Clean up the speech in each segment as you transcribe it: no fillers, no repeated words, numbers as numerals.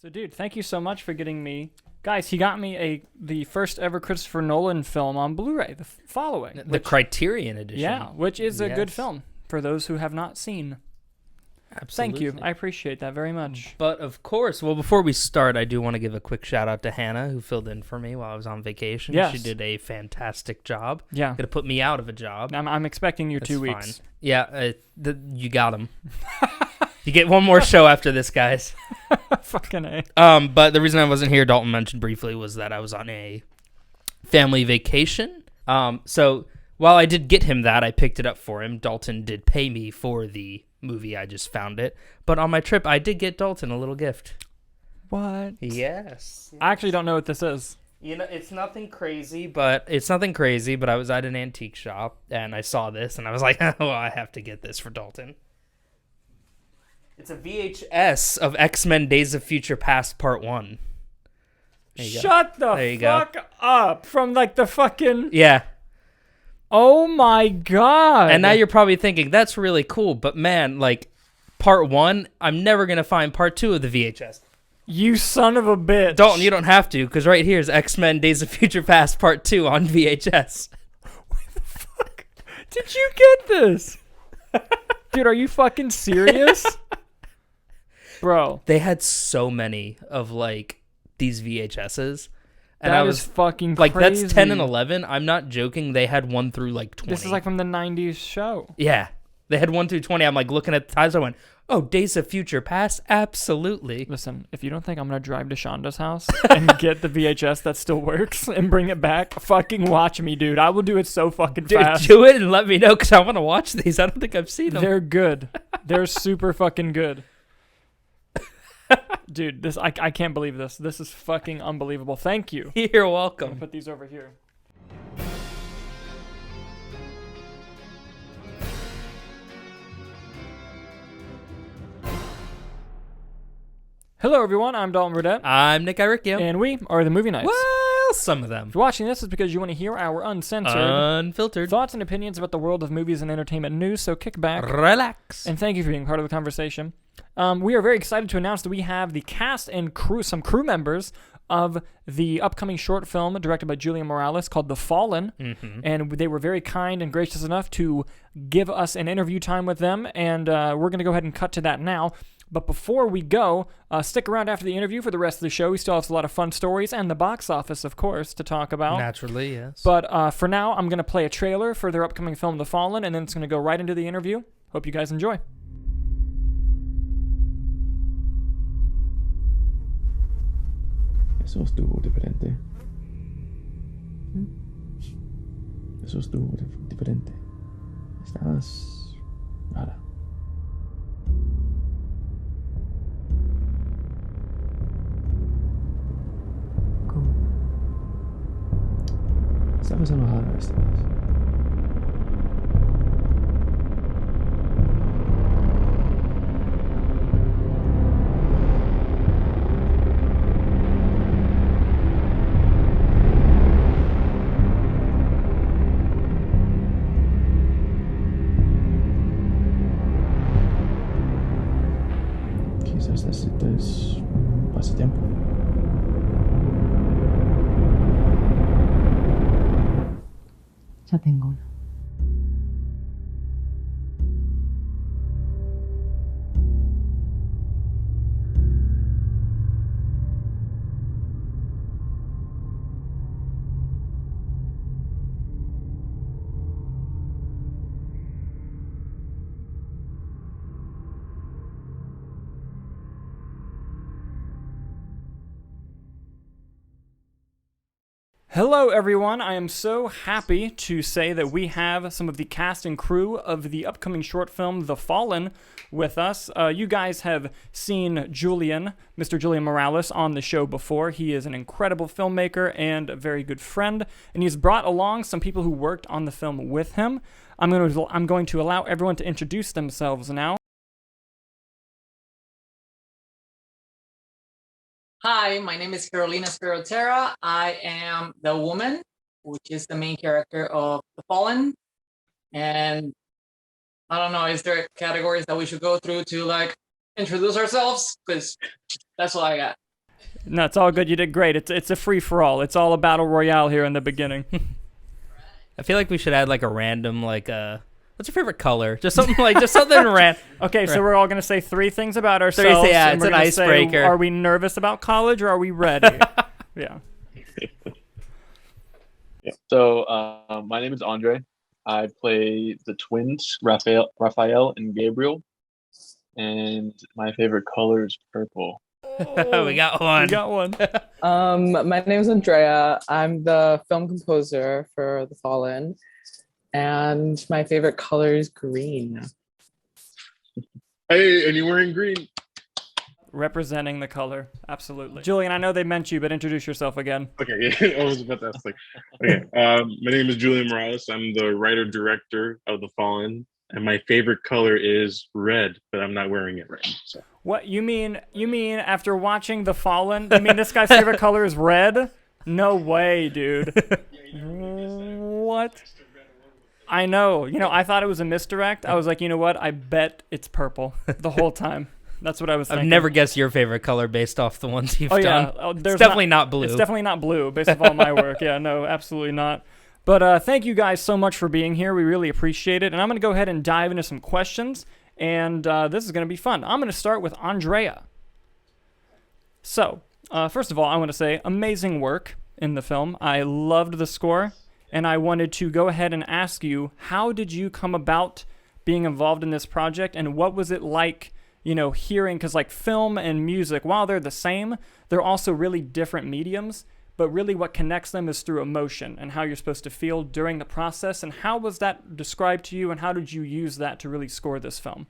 So, dude, thank you so much for getting me. Guys, he got me the first ever Christopher Nolan film on Blu-ray, The Following. The Criterion edition. Yeah, which is a good Yes. film for those who have not seen. Absolutely. Thank you. I appreciate that very much. But of course, well, before we start, I do want to give a quick shout out to Hannah, who filled in for me while I was on vacation. Yes. She did a fantastic job. Yeah. Gonna put me out of a job. I'm expecting you That's 2 fine. weeks. Yeah, you got him. You get one more show after this, guys. Fucking A. But the reason I wasn't here, Dalton mentioned briefly, was that I was on a family vacation. So while I did get him that, I picked it up for him. Dalton did pay me for the movie. I just found it. But on my trip, I did get Dalton a little gift. What? Yes. I actually don't know what this is. You know, it's nothing crazy, but I was at an antique shop and I saw this and I was like, oh, I have to get this for Dalton. It's a VHS of X-Men Days of Future Past Part 1. Shut the fuck up. From like the fucking... Yeah. Oh my god. And now you're probably thinking, that's really cool, but man, like, Part 1, I'm never going to find Part 2 of the VHS. You son of a bitch. Dalton, you don't have to, because right here is X-Men Days of Future Past Part 2 on VHS. What the fuck? Did you get this? Dude, are you fucking serious? Bro. They had so many of, like, these VHSs. And that I was is fucking like, crazy. that's 10 and 11. I'm not joking. They had 1 through, like, 20. This is like from the 90s show. Yeah. They had 1 through 20. I'm, like, looking at the times. I went, oh, Days of Future Past? Absolutely. Listen, if you don't think I'm going to drive to Shonda's house and get the VHS that still works and bring it back, fucking watch me, dude. I will do it so fucking Dude, fast. do it and let me know, because I want to watch these. I don't think I've seen them. They're good. They're super fucking good. Dude, this I can't believe this. This is fucking unbelievable. Thank you. You're I'm welcome. gonna put these over here. Hello, everyone. I'm Dalton Burdett, I'm Nick Iricchio. and we are the Movie Nights. Well, some of them. If you're watching this, it's because you want to hear our uncensored Unfiltered. thoughts and opinions about the world of movies and entertainment news. So kick back Relax. and thank you for being part of the conversation. We are very excited to announce that we have the cast and crew, some crew members of the upcoming short film directed by Julian Morales called The Fallen. Mm-hmm. And they were very kind and gracious enough to give us an interview time with them. And we're going to go ahead and cut to that now. But before we go, stick around after the interview for the rest of the show. We still have a lot of fun stories and the box office, of course, to talk about. Naturally, yes. But for now, I'm going to play a trailer for their upcoming film, The Fallen, and then it's going to go right into the interview. Hope you guys enjoy. Eso estuvo diferente. Eso estuvo diferente. Estabas rara. ¿Cómo? Estabas enojada esta vez. Quizás necesites un pasatiempo. Ya tengo uno. Hello, everyone. I am so happy to say that we have some of the cast and crew of the upcoming short film, The Fallen, with us. You guys have seen Mr. Julian Morales, on the show before. He is an incredible filmmaker and a very good friend, and he's brought along some people who worked on the film with him. I'm going to allow everyone to introduce themselves now. Hi, my name is Carolina Spirotera. I am the woman, which is the main character of The Fallen. And I don't know, is there categories that we should go through to like introduce ourselves? Because that's all I got. No, it's all good. You did great. It's a free for all. It's all a battle royale here in the beginning. I feel like we should add like a random what's your favorite color? Just something random. Okay, so we're all gonna say 3 things about ourselves. Yeah, and it's we're an gonna say, icebreaker. Are we nervous about college or are we ready? Yeah. So my name is Andre. I play the twins, Raphael and Gabriel, and my favorite color is purple. We got one. We got one. My name is Andrea. I'm the film composer for The Fallen, and my favorite color is green. Hey, and you're wearing green. Representing the color, absolutely. Julian, I know they meant you, but introduce yourself again. Okay, yeah, I was about to ask. Okay, my name is Julian Morales. I'm the writer-director of The Fallen, and my favorite color is red, but I'm not wearing it right now. So. What you mean? You mean after watching The Fallen? You mean this guy's favorite color is red? No way, dude. What? I know. I thought it was a misdirect. I was like, you know what? I bet it's purple the whole time. That's what I was thinking. I've never guessed your favorite color based off the ones you've done. Oh, it's definitely not blue. It's definitely not blue based off all my work. Yeah, no, absolutely not. But thank you guys so much for being here. We really appreciate it. And I'm going to go ahead and dive into some questions. And this is going to be fun. I'm going to start with Andrea. So, first of all, I want to say amazing work in the film. I loved the score. And I wanted to go ahead and ask you, how did you come about being involved in this project? And what was it like, hearing, because like film and music, while they're the same, they're also really different mediums, but really what connects them is through emotion and how you're supposed to feel during the process. And how was that described to you, and how did you use that to really score this film?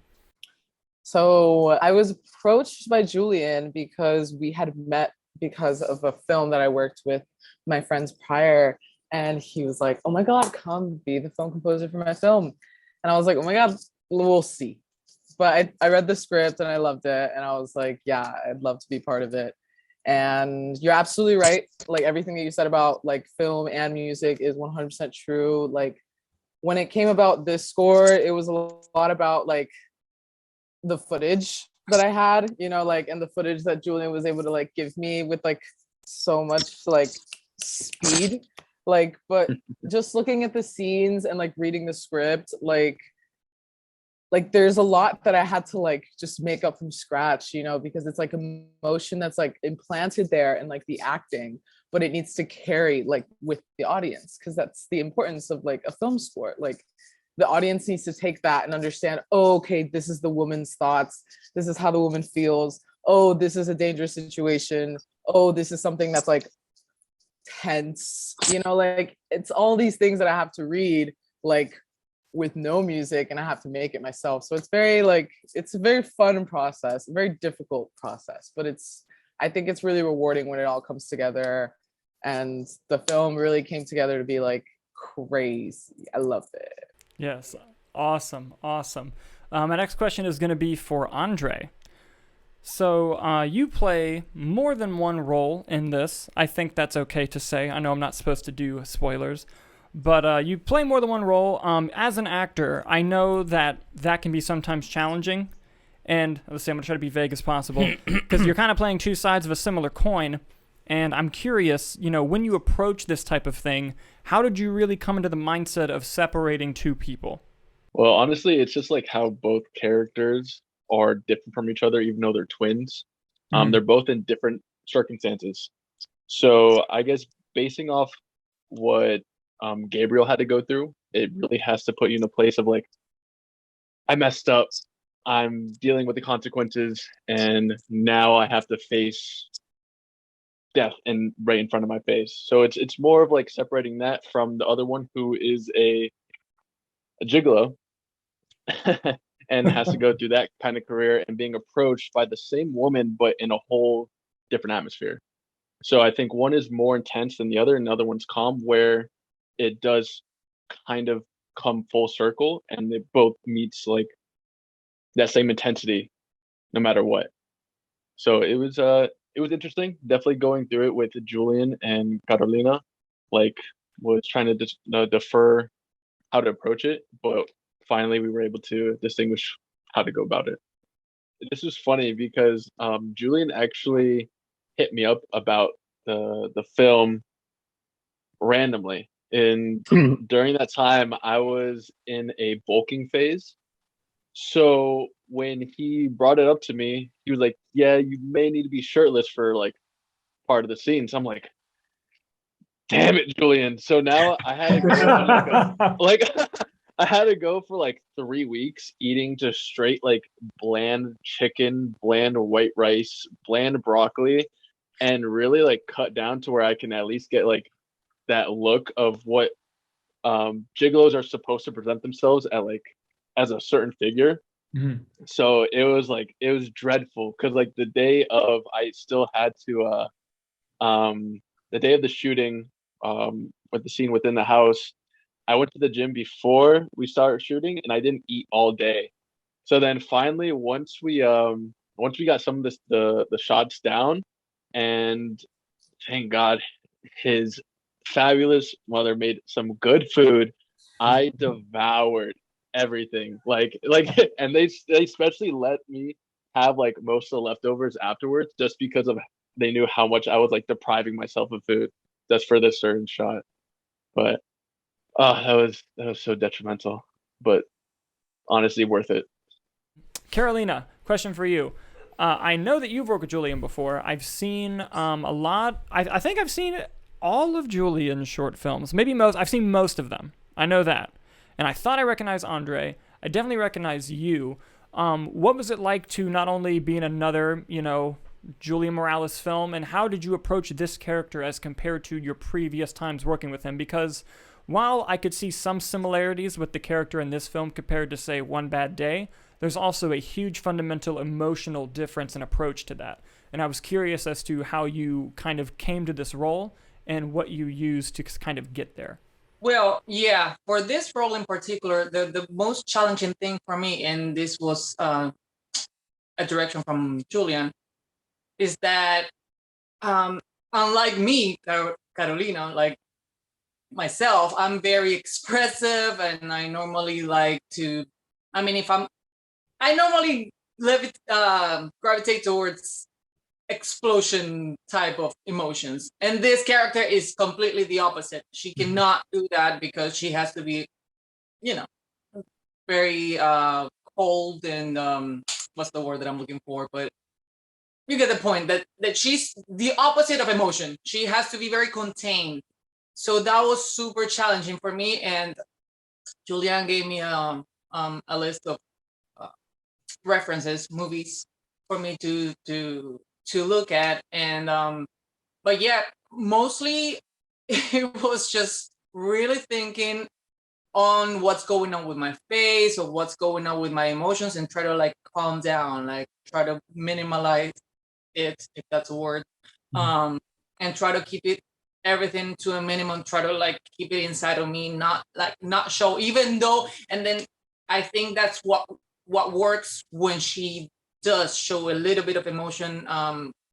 So I was approached by Julian because we had met because of a film that I worked with my friends prior, and he was like, oh my God, come be the film composer for my film. And I was like, oh my God, we'll see. But I read the script and I loved it. And I was like, yeah, I'd love to be part of it. And you're absolutely right. Like everything that you said about like film and music is 100% true. Like when it came about this score, it was a lot about like the footage that I had, and the footage that Julian was able to like give me with like so much like speed. But just looking at the scenes and like reading the script, like there's a lot that I had to like just make up from scratch, because it's like emotion that's like implanted there and like the acting, but it needs to carry like with the audience, because that's the importance of like a film score. Like the audience needs to take that and understand, oh, okay, this is the woman's thoughts. This is how the woman feels. Oh, this is a dangerous situation. Oh, this is something that's like tense, like it's all these things that I have to read like with no music, and I have to make it myself. So it's it's a very fun process, a very difficult process, but I think it's really rewarding when it all comes together. And the film really came together to be like crazy. I loved it. Yes. Awesome. My next question is going to be for Andre. So you play more than one role in this. I think that's okay to say. I know I'm not supposed to do spoilers. But you play more than one role. As an actor, I know that can be sometimes challenging. And let's see, I'm going to try to be vague as possible. Because you're kind of playing two sides of a similar coin. And I'm curious, when you approach this type of thing, how did you really come into the mindset of separating two people? Well, honestly, it's just like how both characters are different from each other, even though they're twins. They're both in different circumstances. So I guess basing off what Gabriel had to go through, it really has to put you in a place of like, I messed up, I'm dealing with the consequences, and now I have to face death right in front of my face. So it's more of like separating that from the other one who is a gigolo and has to go through that kind of career and being approached by the same woman but in a whole different atmosphere. So I think one is more intense than the other, and the other one's calm, where it does kind of come full circle and it both meets like that same intensity no matter what. So it was interesting. Definitely going through it with Julian and Carolina, like was trying to defer how to approach it, but finally we were able to distinguish how to go about it. This is funny because Julian actually hit me up about the film randomly. And during that time, I was in a bulking phase. So when he brought it up to me, he was like, "Yeah, you may need to be shirtless for like part of the scene." So I'm like, "Damn it, Julian!" So now I had to go on like I had to go for like 3 weeks eating just straight like bland chicken, bland white rice, bland broccoli, and really like cut down to where I can at least get like that look of what gigolos are supposed to present themselves at like as a certain figure. So it was dreadful because like the day of I still had to the day of the shooting with the scene within the house, I went to the gym before we started shooting and I didn't eat all day. So then finally once we got some of this the shots down, and thank God his fabulous mother made some good food. I devoured everything. And they especially let me have like most of the leftovers afterwards just because of they knew how much I was like depriving myself of food just for this certain shot. But that was so detrimental, but honestly worth it. Carolina, question for you. I know that you've worked with Julian before. I've seen a lot. I think I've seen all of Julian's short films. Maybe most. I've seen most of them. I know that. And I thought I recognized Andre. I definitely recognize you. What was it like to not only be in another, Julian Morales film, and how did you approach this character as compared to your previous times working with him? Because while I could see some similarities with the character in this film compared to, say, One Bad Day, there's also a huge fundamental emotional difference in approach to that. And I was curious as to how you kind of came to this role and what you used to kind of get there. Well, yeah, for this role in particular, the most challenging thing for me, and this was a direction from Julian, is that unlike me, Carolina, like myself, I'm very expressive, and I normally like to. I mean, I normally gravitate towards explosion type of emotions, and this character is completely the opposite. She cannot do that because she has to be, very cold and what's the word that I'm looking for? But you get the point that she's the opposite of emotion. She has to be very contained. So that was super challenging for me. And Julian gave me a list of references, movies for me to look at. And but yeah, mostly it was just really thinking on what's going on with my face or what's going on with my emotions and try to like calm down, like try to minimize it, if that's a word, and try to keep it everything to a minimum, try to like keep it inside of me, not show, even though, and then I think that's what works when she does show a little bit of emotion,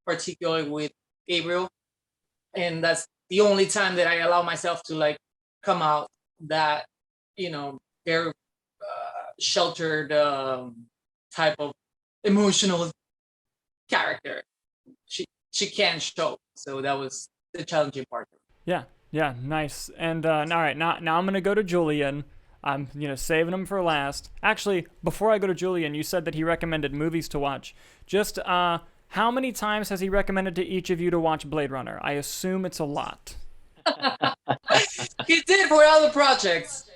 particularly with Gabriel, and that's the only time that I allow myself to like come out that very sheltered type of emotional character. She can show, so that was the challenging part. Yeah, nice. And all right, now I'm gonna go to Julian. I'm saving him for last. Actually, before I go to Julian, you said that he recommended movies to watch. Just how many times has he recommended to each of you to watch Blade Runner? I assume it's a lot. He did for other projects.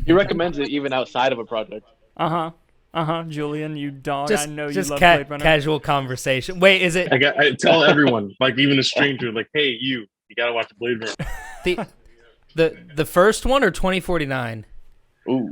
He recommends it even outside of a project. Julian, you dog. Just, I know you just love Blade Runner. Casual conversation. Wait, is it? I tell everyone, like even a stranger, like, hey, you gotta watch Blade Runner. The first one or 2049? Ooh.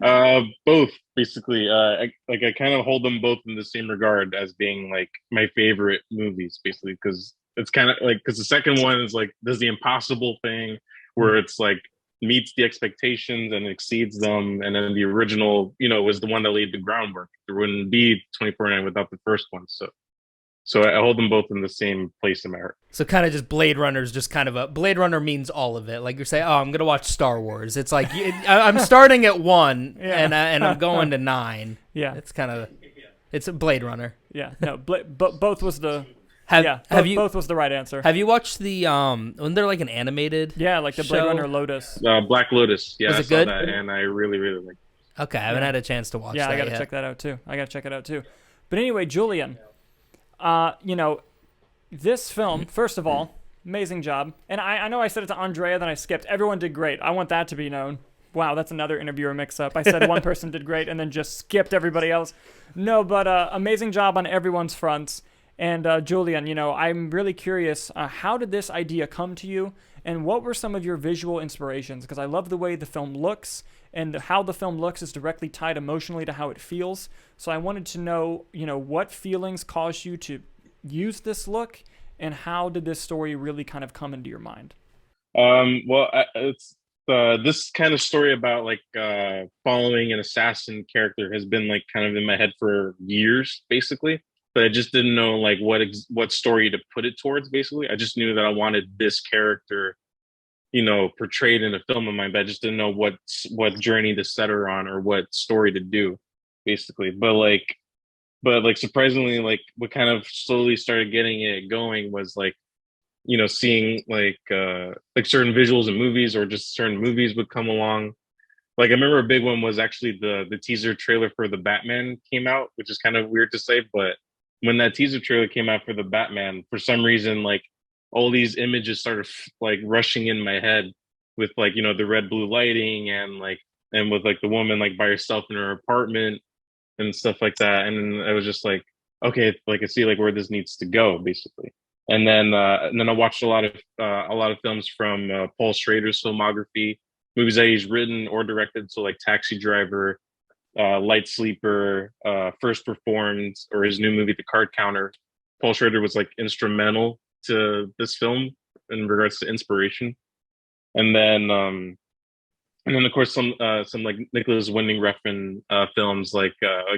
Both basically. I kind of hold them both in the same regard as being like my favorite movies, basically, because it's kind of like because the second one is like does the impossible thing where it's like meets the expectations and exceeds them, and then the original, was the one that laid the groundwork. There wouldn't be 2049 without the first one. So I hold them both in the same place in my heart. So kind of just Blade Runner's just kind of a Blade Runner means all of it. Like you're saying, I'm gonna watch Star Wars. It's like I'm starting at 1 and I'm going to 9. Yeah, it's kind of it's a Blade Runner. Yeah, no, both was the Both was the right answer. Have you watched the when they're like an animated? Yeah, like the Blade show? Runner Lotus. Black Lotus. Yeah, Was I it saw good? that, and I really, really like it. Okay, I haven't had a chance to watch that. Yeah, I got to yet. check that out too. But anyway, Julian, this film, first of all, amazing job. And I know I said it to Andrea, then I skipped. Everyone did great. I want that to be known. Wow, that's another interviewer mix-up. I said one person did great and then just skipped everybody else. No, but amazing job on everyone's fronts. And Julian, I'm really curious, how did this idea come to you? And what were some of your visual inspirations? Because I love the way the film looks, and how the film looks is directly tied emotionally to how it feels. So I wanted to know, what feelings caused you to use this look, and how did this story really kind of come into your mind? It's this kind of story about like following an assassin character has been like kind of in my head for years, basically. But I just didn't know like what story to put it towards. Basically, I just knew that I wanted this character, portrayed in a film of mine. But I just didn't know what journey to set her on or what story to do, basically. But surprisingly, like what kind of slowly started getting it going was like, seeing like certain visuals in movies, or just certain movies would come along. Like I remember a big one was actually the teaser trailer for the Batman came out, which is kind of weird to say, but when that teaser trailer came out for the Batman, for some reason, like all these images started like rushing in my head with like, the red blue lighting and with like the woman like by herself in her apartment and stuff like that. And I was just like, okay, like I see like where this needs to go, basically. And then I watched a lot of films from Paul Schrader's filmography, movies that he's written or directed. So like Taxi Driver, Light Sleeper, First Performed, or his new movie, The Card Counter. Paul Schrader was like instrumental to this film in regards to inspiration. And then of course some like Nicholas Winding Refn films like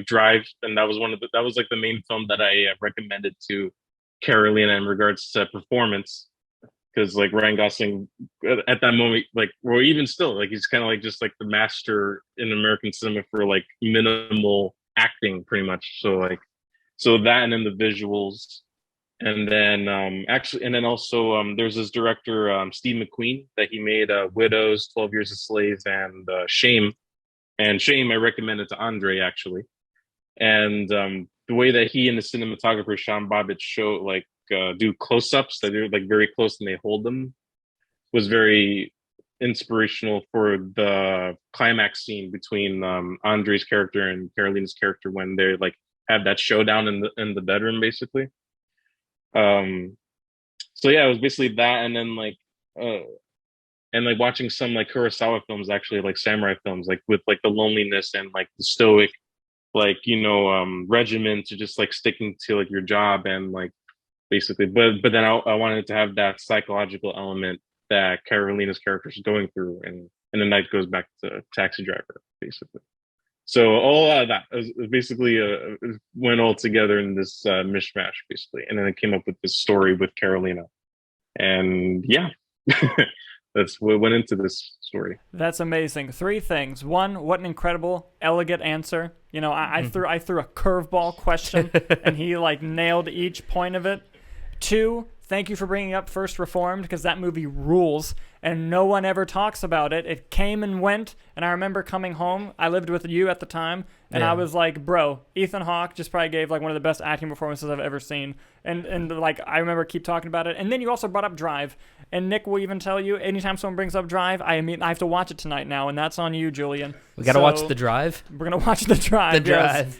Drive, and that was like the main film that I recommended to Carolina in regards to performance, because like Ryan Gosling at that moment, like, or even still, like he's kind of like just like the master in American cinema for like minimal acting, pretty much. So that, and then the visuals, and then also there's this director Steve McQueen that he made Widows, 12 Years a Slave, and Shame. And Shame I recommended to Andre actually, and the way that he and the cinematographer Sean Bobbitt show like do close-ups that are like very close and they hold them was very inspirational for the climax scene between Andre's character and Carolina's character when they like have that showdown in the bedroom, basically. So yeah, it was basically that, and then like watching some like Kurosawa films, actually, like samurai films, like with like the loneliness and like the stoic regimen to just like sticking to like your job, and like basically but then I wanted to have that psychological element that Carolina's character is going through, and the night goes back to Taxi Driver, basically. So all of that was basically went all together in this mishmash, basically, and then I came up with this story with Carolina, and yeah. That's what went into this story. That's amazing. 3 things. 1, what an incredible, elegant answer. I threw a curveball question, and he like nailed each point of it. 2, thank you for bringing up First Reformed, because that movie rules, and no one ever talks about it. It came and went, and I remember coming home. I lived with you at the time, and I was like, bro, Ethan Hawke just probably gave like one of the best acting performances I've ever seen. And like I remember keep talking about it. And then you also brought up Drive, and Nick will even tell you anytime someone brings up Drive, I have to watch it tonight now, and that's on you, Julian. We gotta watch The Drive. We're gonna watch The Drive. The Drive. Yes.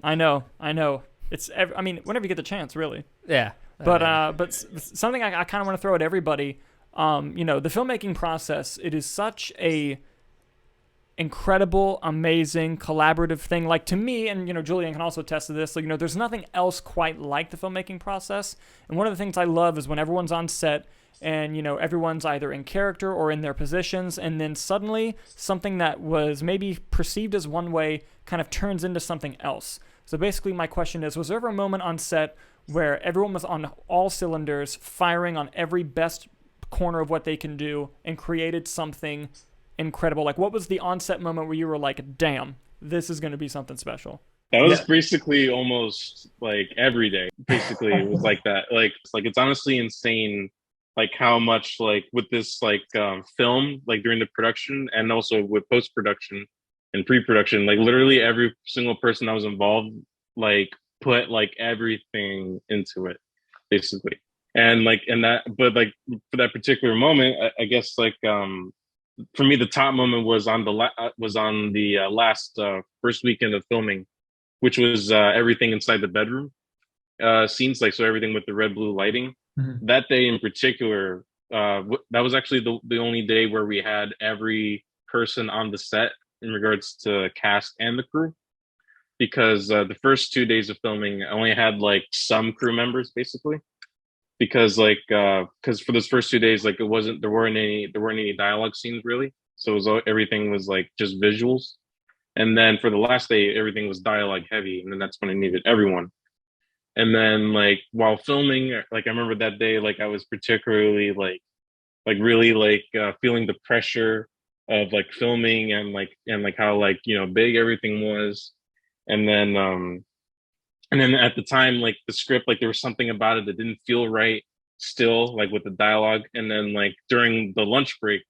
I know. It's whenever you get the chance, really. Yeah. But something I kind of want to throw at everybody, the filmmaking process, it is such a incredible, amazing, collaborative thing. Like, to me, and Julian can also attest to this, like, there's nothing else quite like the filmmaking process. And one of the things I love is when everyone's on set and everyone's either in character or in their positions, and then suddenly something that was maybe perceived as one way kind of turns into something else. So basically my question is, was there ever a moment on set where everyone was on all cylinders, firing on every best corner of what they can do, and created something incredible? Like, what was the on-set moment where you were like, damn, this is going to be something special? That was Yeah. basically almost like every day. Basically, it was like that. Like it's honestly insane, like how much like with this like film, like during the production and also with post production and pre production, like literally every single person that was involved, like put like everything into it, basically. And like and that, but like for that particular moment, I guess like for me the top moment was on the last first weekend of filming, which was everything inside the bedroom scenes, like so everything with the red blue lighting. Mhm. That day in particular, that was actually the only day where we had every person on the set in regards to cast and the crew. Because the first 2 days of filming, I only had like some crew members basically. Because like because for those first 2 days, like there weren't any dialogue scenes really. So it was everything was like just visuals. And then for the last day, everything was dialogue heavy, and then that's when I needed everyone. And then like while filming, like I remember that day, like I was particularly like really like feeling the pressure of like filming and like how like big everything was. And then at the time, like the script, like there was something about it that didn't feel right still, like with the dialogue. And then like during the lunch break,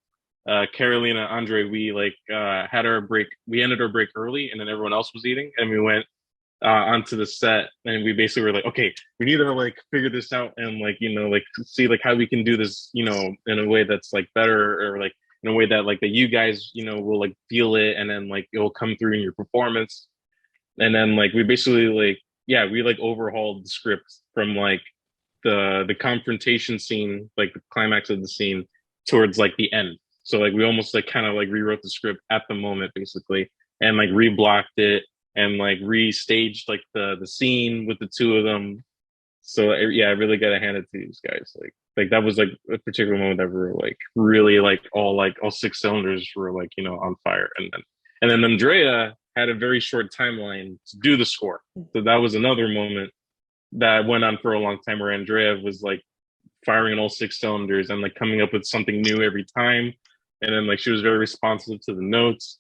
Carolina, Andre, we like had our break. We ended our break early, and then everyone else was eating, and we went onto the set, and we basically were like, okay, we need to like figure this out and like like see like how we can do this, in a way that's like better, or like in a way that like that you guys will like feel it, and then like it will come through in your performance. And then like we basically like yeah, we like overhauled the script from like the confrontation scene, like the climax of the scene, towards like the end. So like we almost like kind of like rewrote the script at the moment basically, and like reblocked it and like restaged like the scene with the two of them. So yeah, I really gotta hand it to these guys. Like that was like a particular moment that we were like all 6 cylinders were like on fire. And then Andrea had a very short timeline to do the score. So that was another moment that went on for a long time, where Andrea was like firing on all 6 cylinders and like coming up with something new every time. And then like she was very responsive to the notes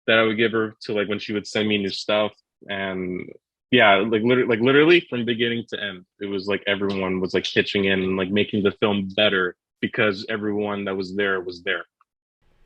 that I would give her to like when she would send me new stuff. And yeah, like literally from beginning to end, it was like everyone was like pitching in and like making the film better because everyone that was there was there.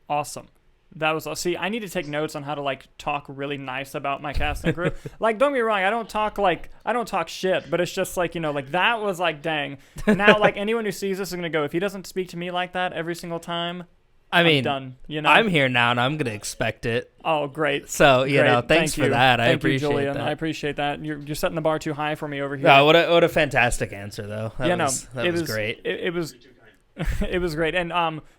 Awesome. That was see. I need to take notes on how to like talk really nice about my cast and crew. Like, don't get me wrong. I don't talk shit, but it's just like like that was like dang. Now like anyone who sees this is gonna go, if he doesn't speak to me like that every single time, I mean, I'm done. I'm here now and I'm gonna expect it. Oh, great. So Great. thanks for that. I Thank you, appreciate Julian. that. I appreciate that. You're setting the bar too high for me over here. Oh, what a fantastic answer though. That was great. It was it was great. And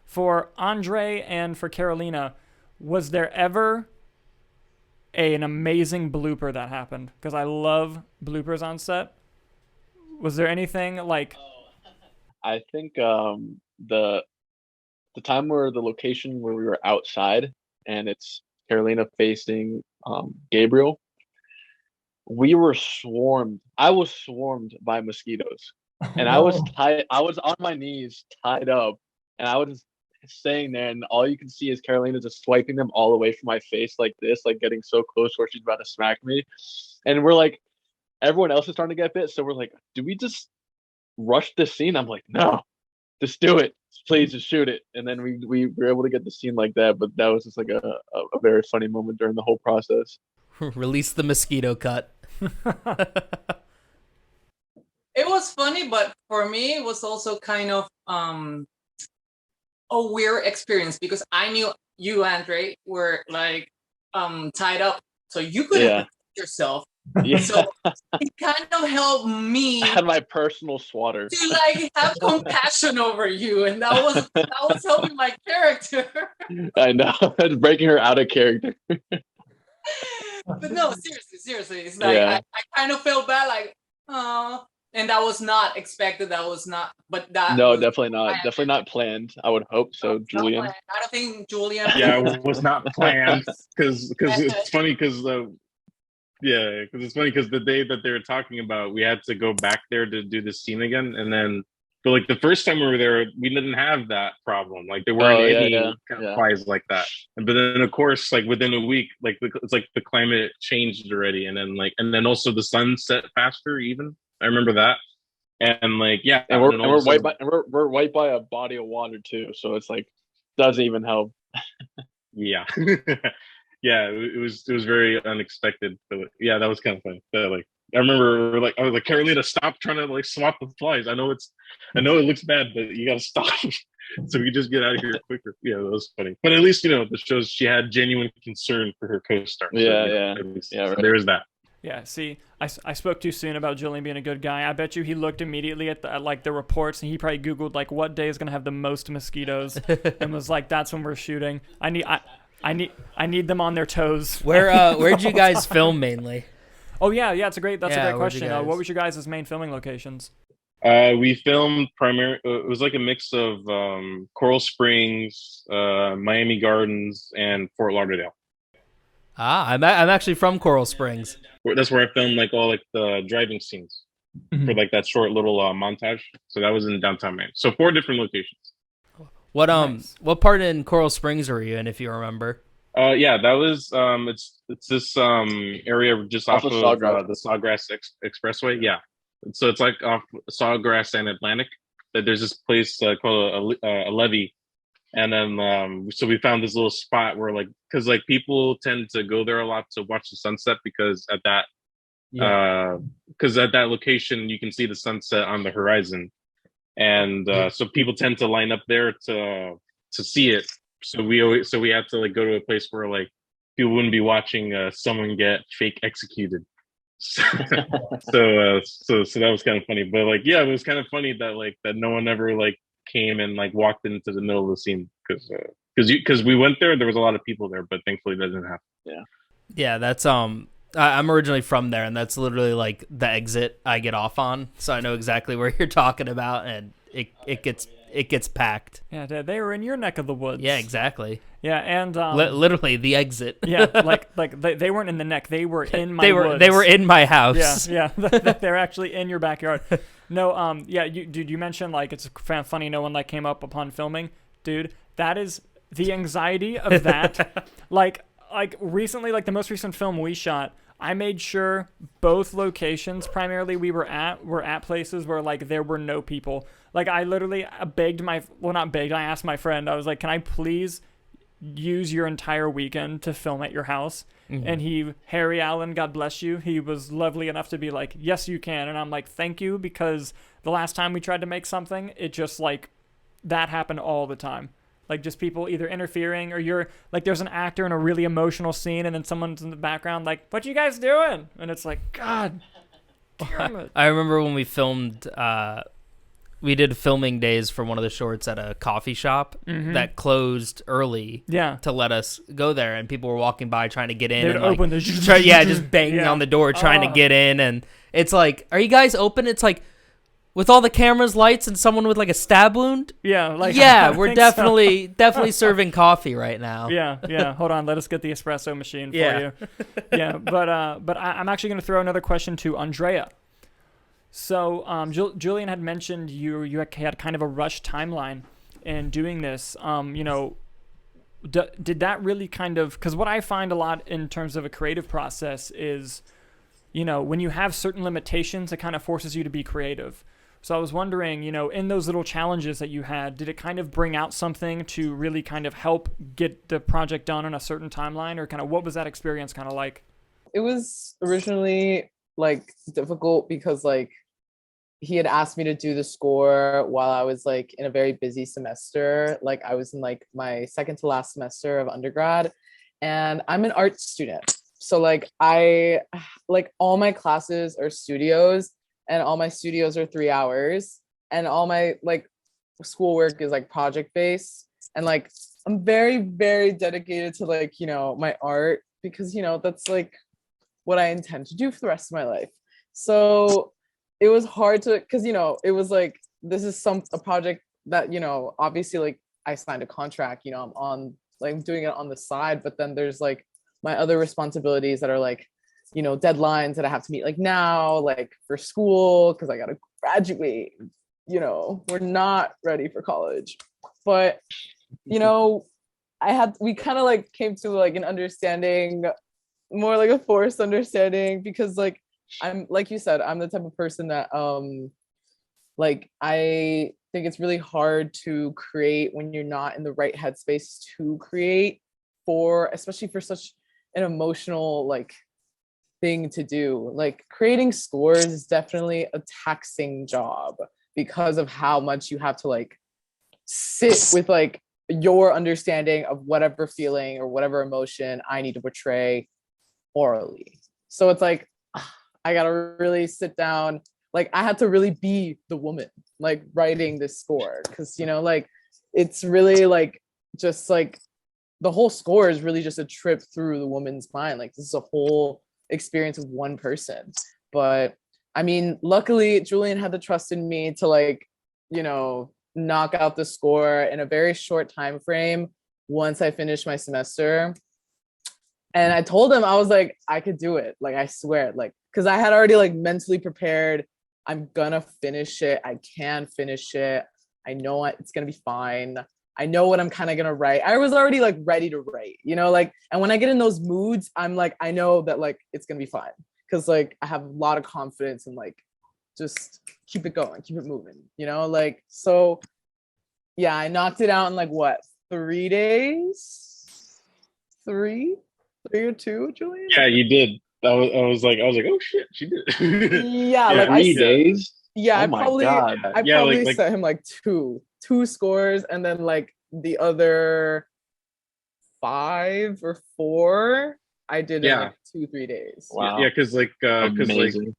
for Andre and for Carolina, was there ever an amazing blooper that happened? Because I love bloopers on set. Was there anything like? I think the time where the location where we were outside and it's Carolina facing Gabriel, we were swarmed. I was swarmed by mosquitoes, and I was tied. I was on my knees, tied up, and I was staying there. And all you can see is Carolina just swiping them all away from my face like this, like getting so close where she's about to smack me. And we're like, everyone else is starting to get bit, so we're like, do we just rush this scene? I'm like, no, just do it. Please just shoot it. And then we were able to get the scene like that. But that was just like a very funny moment during the whole process. Release the mosquito cut. It was funny, but for me, it was also kind of a weird experience because I knew you, Andre, were like tied up, so you couldn't protect yourself. Yeah. So it kind of helped me. I had my personal swatter to like have compassion over you, and that was helping my character. I know. It's breaking her out of character. But no, seriously, it's like I kind of felt bad, like, oh, and that was not expected. That was not, but that no, was definitely not. Definitely not planned. I would hope so, Julian. I don't think Julian. Yeah, it was not planned because it's funny because because it's funny because the day that they were talking about, we had to go back there to do the scene again, and then But like the first time we were there, we didn't have that problem. Like there weren't any kind of flies like that. But then of course, like within a week, like it's like the climate changed already, and then also the sun set faster. Even I remember that, and like yeah, and we're right by a body of water too, so it's like doesn't even help. Yeah. Yeah, it was very unexpected, but yeah, that was kind of funny. But, like I remember, like I was like, Carolina, stop trying to like swap the flies. I know it looks bad, but you gotta stop so we can just get out of here quicker. Yeah, that was funny. But at least the shows she had genuine concern for her co-star. Yeah, so there is that. Yeah, see, I spoke too soon about Julian being a good guy. I bet you he looked immediately at the reports, and he probably Googled like what day is gonna have the most mosquitoes, and was like, "That's when we're shooting. I need them on their toes." Where'd you guys film mainly? Oh yeah, that's a great question. What was your guys' main filming locations? We filmed it was like a mix of Coral Springs, Miami Gardens, and Fort Lauderdale. I'm actually from Coral Springs. That's where I filmed like all like the driving scenes for like that short little montage. So that was in downtown Miami. So 4 different locations. What part in Coral Springs were you in, if you remember? Yeah, that was it's this area just off of the Sawgrass Expressway. Yeah, so it's like off Sawgrass and Atlantic. There's this place called a levee, and then so we found this little spot where like because like people tend to go there a lot to watch the sunset because at that location you can see the sunset on the horizon, and so people tend to line up there to see it. So we had to like go to a place where like people wouldn't be watching someone get fake executed. So that was kind of funny. But like yeah, it was kind of funny that like that no one ever like came and like walked into the middle of the scene because we went there. There was a lot of people there, but thankfully that didn't happen. Yeah, that's I'm originally from there, and that's literally like the exit I get off on, so I know exactly where you're talking about, and it gets packed. Yeah, they were in your neck of the woods. Yeah, exactly. Yeah, and literally the exit. Yeah, like they weren't in the neck; they were in my woods. They were in my house. Yeah, they're actually in your backyard. No, yeah, you mentioned like it's funny no one like came up upon filming, dude. That is the anxiety of that. like recently, like the most recent film we shot, I made sure both locations primarily we were at places where like there were no people. Like I literally I asked my friend, I was like, can I please use your entire weekend to film at your house? Mm-hmm. And Harry Allen, God bless you, he was lovely enough to be like, yes, you can. And I'm like, thank you, because the last time we tried to make something, it just like, that happened all the time. Like just people either interfering or you're like, there's an actor in a really emotional scene and then someone's in the background like, what you guys doing? And it's like, God damn it. I remember when we filmed, we did filming days for one of the shorts at a coffee shop that closed early to let us go there, and people were walking by trying to get in. They'd and open like, just banging on the door trying to get in, and it's like, are you guys open? It's like, with all the cameras, lights, and someone with like a stab wound? Yeah, like we're definitely serving coffee right now. Yeah. Hold on, let us get the espresso machine for you. Yeah, but I'm actually going to throw another question to Andrea. So Julian had mentioned you had kind of a rush timeline in doing this. Did that really kind of, because what I find a lot in terms of a creative process is, when you have certain limitations, it kind of forces you to be creative. So I was wondering, in those little challenges that you had, did it kind of bring out something to really kind of help get the project done on a certain timeline, or kind of what was that experience kind of like? It was originally like difficult because like he had asked me to do the score while I was like in a very busy semester. Like I was in like my second to last semester of undergrad, and I'm an art student. So like all my classes are studios, and all my studios are 3 hours, and all my like schoolwork is like project based, and like I'm very, very dedicated to like, my art, because that's like what I intend to do for the rest of my life. So it was hard to, because it was like, this is a project that obviously like I signed a contract, I'm on like doing it on the side, but then there's like my other responsibilities that are like, deadlines that I have to meet like now, like for school, because I gotta graduate we're not ready for college. But, we kind of like came to like an understanding, more like a forced understanding, because like I'm, like you said, I'm the type of person that like I think it's really hard to create when you're not in the right headspace to create, especially for such an emotional like thing to do. Like creating scores is definitely a taxing job because of how much you have to like sit with like your understanding of whatever feeling or whatever emotion I need to portray orally. So it's like I gotta really sit down. Like I had to really be the woman like writing this score, because like it's really like just like the whole score is really just a trip through the woman's mind. Like this is a whole experience of one person. But I mean, luckily Julian had the trust in me to like knock out the score in a very short time frame once I finished my semester. And I told him, I was like, I could do it. Like, I swear, like, because I had already like mentally prepared. I'm gonna finish it. I can finish it. I know it's gonna be fine. I know what I'm kind of gonna write. I was already like ready to write, like, and when I get in those moods, I'm like, I know that like it's gonna be fine. Cause like I have a lot of confidence and like just keep it going, keep it moving, like, so yeah, I knocked it out in like what, 3 days? Three or two, Julian? Yeah, you did. I was like, oh shit, she did. Yeah, Yeah, like 3 days. yeah, Oh I my probably God. I Yeah, probably like set him like two scores, and then like the other 5 or 4 I did in yeah, like 2-3 days. Wow. yeah, because like Amazing.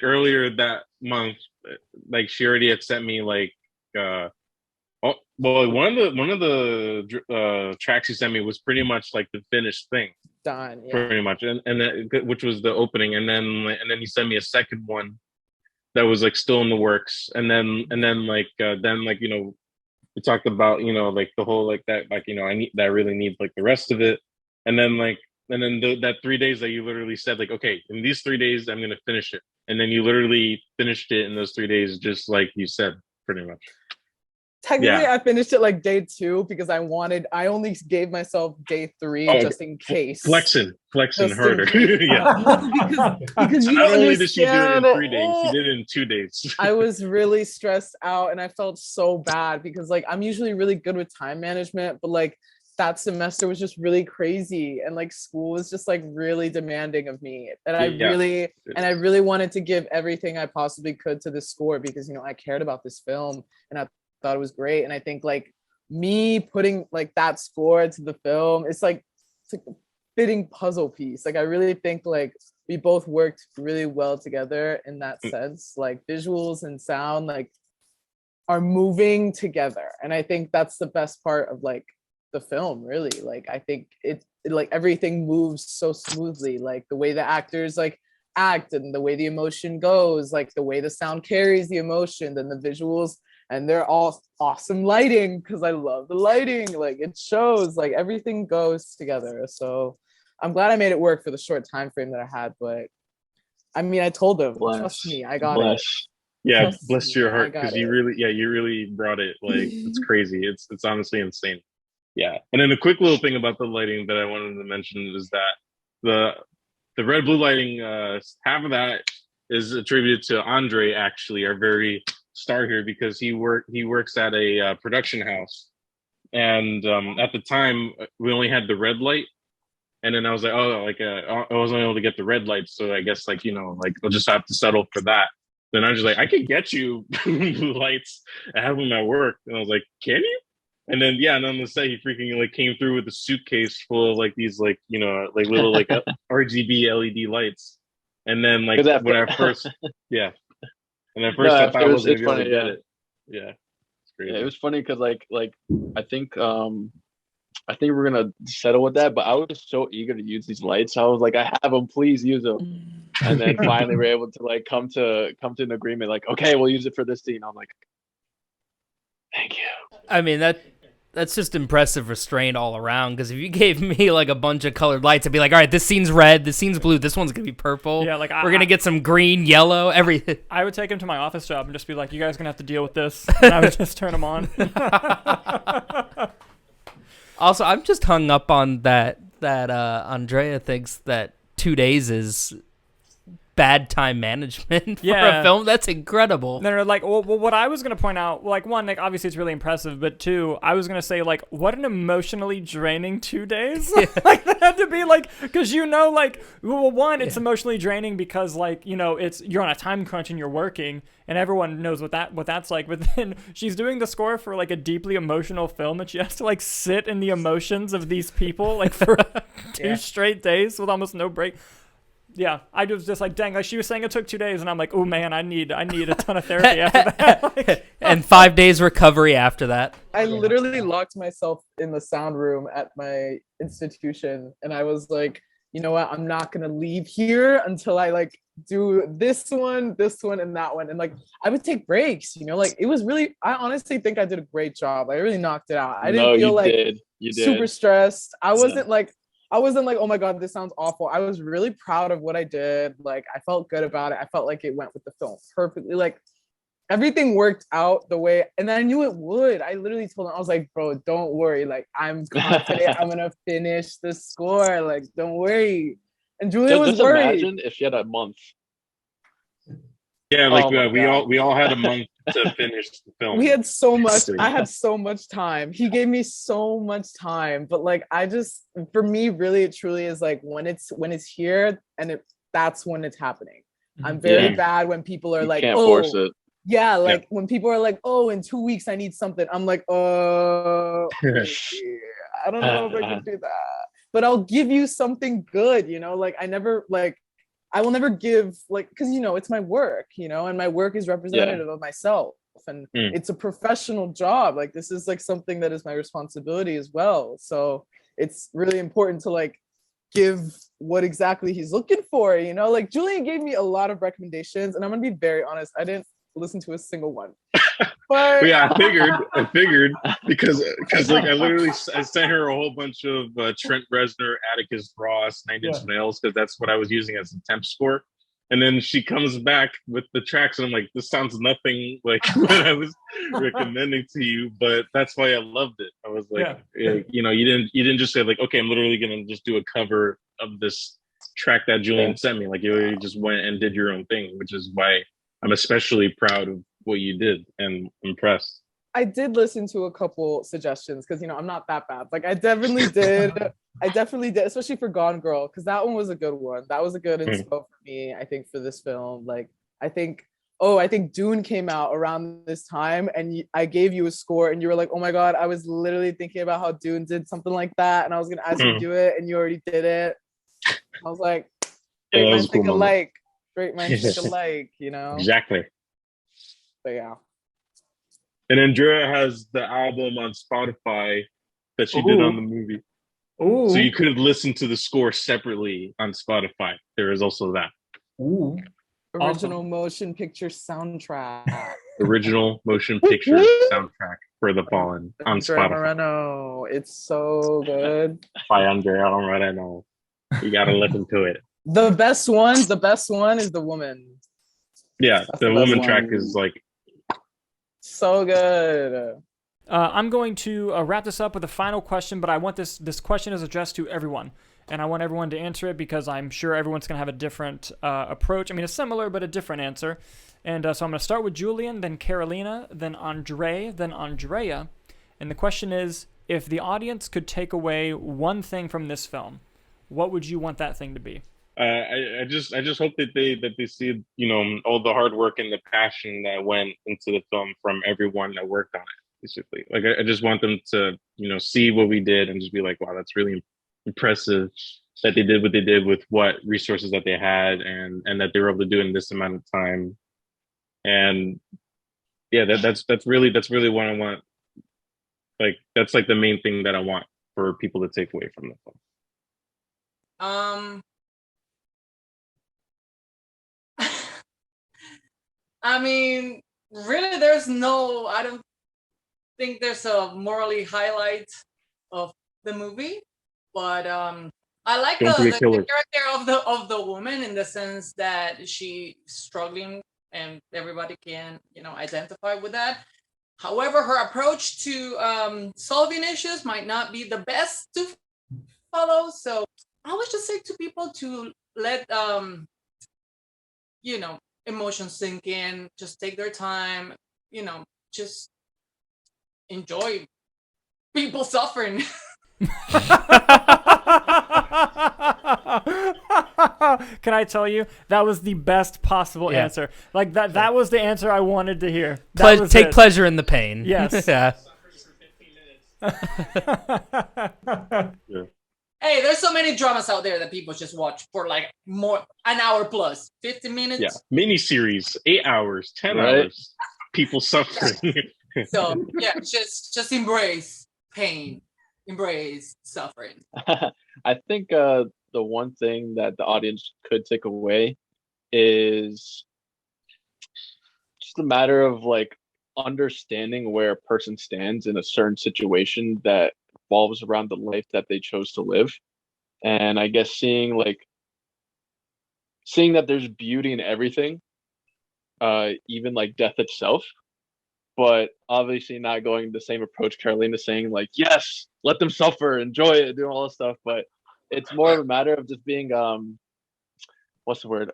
earlier that month, like she already had sent me like well, one of the tracks he sent me was pretty much like the finished thing, Done. Yeah. pretty much, and which was the opening, and then he sent me a second one that was like still in the works, and then we talked about like the whole like that, like I really need like the rest of it, and then that 3 days that you literally said like, okay, in these 3 days I'm gonna finish it, and then you literally finished it in those 3 days, just like you said, pretty much. Technically, Yeah. I finished it like day 2 because I only gave myself day 3 just in case. Flexing Just harder. Yeah. because So you not don't only did she do it understand. in 3 days, she did it in 2 days. I was really stressed out and I felt so bad because like I'm usually really good with time management, but like that semester was just really crazy, and like school was just like really demanding of me, and I really wanted to give everything I possibly could to this score because I cared about this film and I thought it was great. And I think like me putting like that score to the film, it's like a fitting puzzle piece. Like I really think like we both worked really well together in that sense. Like visuals and sound like are moving together, and I think that's the best part of like the film, really. Like I think it like everything moves so smoothly, like the way the actors like act and the way the emotion goes, like the way the sound carries the emotion, then the visuals, and they're all awesome lighting because I love the lighting. Like it shows, like everything goes together. So I'm glad I made it work for the short time frame that I had. But I mean, I told them, trust me, I got it. Yeah, Trust bless me, your I heart, got because it. you really brought it. Like it's crazy. It's honestly insane. Yeah, and then a quick little thing about the lighting that I wanted to mention is that the red blue lighting, half of that is attributed to Andre, actually, our very star here, because he works at a production house, and at the time we only had the red light, and then I was like, oh, like I wasn't able to get the red light, so I guess like like I'll just have to settle for that. Then I was just like, I could get you blue lights. I have them at work, and I was like, can you? And then and on the set he freaking like came through with a suitcase full of like these like like little like RGB LED lights. And then like when I first and at first I thought I wasn't gonna be able to get it. Yeah, it's crazy. Yeah, it was funny because like I think we're gonna settle with that, but I was so eager to use these lights. I was like, I have them, please use them. And then finally we're able to like come to an agreement, like, okay, we'll use it for this scene. I'm like, thank you. I mean, That's just impressive restraint all around. Because if you gave me like a bunch of colored lights, I'd be like, all right, this scene's red, this scene's blue, this one's gonna be purple. Yeah, like we're gonna get some green, yellow, everything. I would take him to my office job and just be like, "You guys are gonna have to deal with this," and I would just turn them on. Also, I'm just hung up on that Andrea thinks that 2 days is bad time management for a film. That's incredible. No, like, well, what I was gonna point out, like, one, like, obviously it's really impressive, but two, I was gonna say, like, what an emotionally draining 2 days. Like, that had to be like, because like, well, one, it's emotionally draining because, like, you're on a time crunch and you're working, and everyone knows what that's like. But then she's doing the score for like a deeply emotional film, and she has to like sit in the emotions of these people like for 2 straight days with almost no break. Yeah, I was just like, dang, like she was saying it took 2 days, and I'm like, oh man, I need a ton of therapy after that. Like, and 5 days recovery after that. I literally locked myself in the sound room at my institution, and I was like, you know what, I'm not gonna leave here until I like do this one, and that one. And like I would take breaks, like it was really, I honestly think I did a great job. I really knocked it out. I didn't feel like super stressed. I wasn't like, oh my God, this sounds awful. I was really proud of what I did. Like, I felt good about it. I felt like it went with the film perfectly. Like, everything worked out the way, and I knew it would. I literally told him, I was like, bro, don't worry. Like, I'm confident I'm going to finish the score. Like, don't worry. And Julia was worried. Imagine if she had a month. Yeah, like we all had a month to finish the film. We had so much. I had so much time. He gave me so much time, but like for me, really, it truly is like when it's here, and that's when it's happening. I'm very bad when people are like, can't force it. Yeah, like when people are like, oh, in 2 weeks I need something. I'm like, I don't know if I can do that, but I'll give you something good. Like I will never give, like, because it's my work, and my work is representative of myself, and it's a professional job. Like, this is like something that is my responsibility as well. So it's really important to like give what exactly he's looking for. Like Julian gave me a lot of recommendations, and I'm gonna be very honest, I didn't listen to a single one. But yeah, I figured because like I sent her a whole bunch of Trent Reznor, Atticus Ross, Nine Inch Nails, because that's what I was using as a temp score. And then she comes back with the tracks, and I'm like, this sounds nothing like what I was recommending to you, but that's why I loved it. I was like, you didn't just say like, okay, I'm literally gonna just do a cover of this track that Julian sent me. Like, you just went and did your own thing, which is why I'm especially proud of what you did and impressed. I did listen to a couple suggestions because I'm not that bad. Like I definitely did, especially for Gone Girl, because that one was a good one. That was a good inspo for me, I think, for this film. Like I think Dune came out around this time, and I gave you a score, and you were like, oh my God, I was literally thinking about how Dune did something like that, and I was gonna ask you to do it, and you already did it. I was like, great minds think alike. Great minds think alike, Exactly. But yeah. And Andrea has the album on Spotify that she did on the movie. Ooh. So you could have listened to the score separately on Spotify. There is also that. Ooh. Original motion picture soundtrack. Original motion picture soundtrack for The Fallen on Spotify. Moreno. It's so good. By Andrea Moreno. You gotta listen to it. The best one is The Woman. Yeah, the Woman track is like so good. I'm going to wrap this up with a final question, but I want this question is addressed to everyone, and I want everyone to answer it because I'm sure everyone's going to have a different approach. I mean, a similar but a different answer. And so I'm going to start with Julian, then Carolina, then Andre, then Andrea. And the question is, if the audience could take away one thing from this film, what would you want that thing to be? I just hope that they see all the hard work and the passion that went into the film from everyone that worked on it. Basically, like I just want them to see what we did and just be like, wow, that's really impressive that they did what they did with what resources that they had and that they were able to do in this amount of time. And yeah, that's really what I want. Like that's like the main thing that I want for people to take away from the film. I mean, really, there's no, think there's a morally highlight of the movie, but I like Don't be a the killer. character of the woman in the sense that she's struggling and everybody can identify with that. However, her approach to solving issues might not be the best to follow. So I would just say to people to let emotions sink in, just take their time, just enjoy people suffering. Can I tell you, that was the best possible Yeah. answer. Like that was the answer I wanted to hear. That was Take it. pleasure in the pain. Yes. Yeah. Hey, there's so many dramas out there that people just watch for like an hour plus, 50 minutes. Yeah, miniseries, 8 hours, 10 Right. hours, people suffering. So yeah, just embrace pain, embrace suffering. I think the one thing that the audience could take away is just a matter of like understanding where a person stands in a certain situation that revolves around the life that they chose to live. And I guess seeing that there's beauty in everything, even like death itself, but obviously not going the same approach Carolina's saying, like, yes, let them suffer, enjoy it, doing all this stuff. But it's more of a matter of just being what's the word?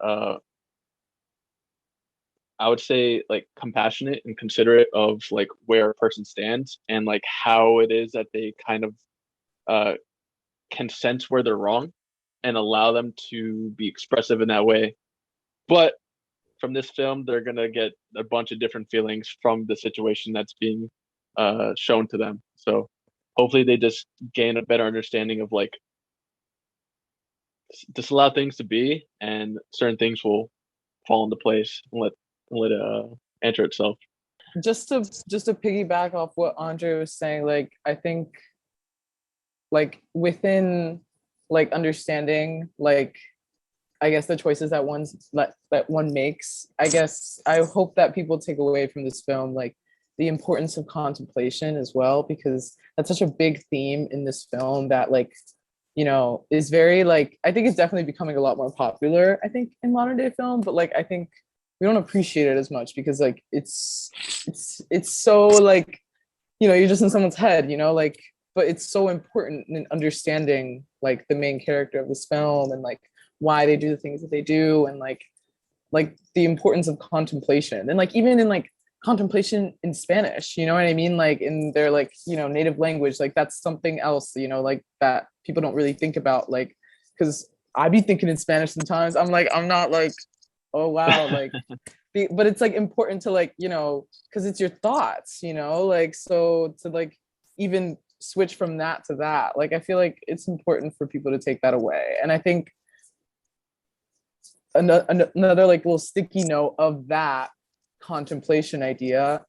I would say like compassionate and considerate of like where a person stands and like how it is that they kind of can sense where they're wrong and allow them to be expressive in that way. But from this film, they're gonna get a bunch of different feelings from the situation that's being shown to them. So hopefully they just gain a better understanding of like just allow things to be, and certain things will fall into place and let it enter itself. Just to piggyback off what Andre was saying, like I think like within like understanding like I guess the choices that one makes, I guess I hope that people take away from this film like the importance of contemplation as well, because that's such a big theme in this film that like is very like I think it's definitely becoming a lot more popular I think in modern day film, but like I think we don't appreciate it as much because like it's so like you're just in someone's head, like, but it's so important in understanding like the main character of this film and like why they do the things that they do, and like the importance of contemplation, and like even in like contemplation in Spanish, you know what I mean, like in their like native language, like that's something else like that people don't really think about, like because I be thinking in Spanish sometimes. I'm not like, oh wow, like but it's like important to like because it's your thoughts, like so to like even switch from that to that, like I feel like it's important for people to take that away. And I think another like little sticky note of that contemplation idea,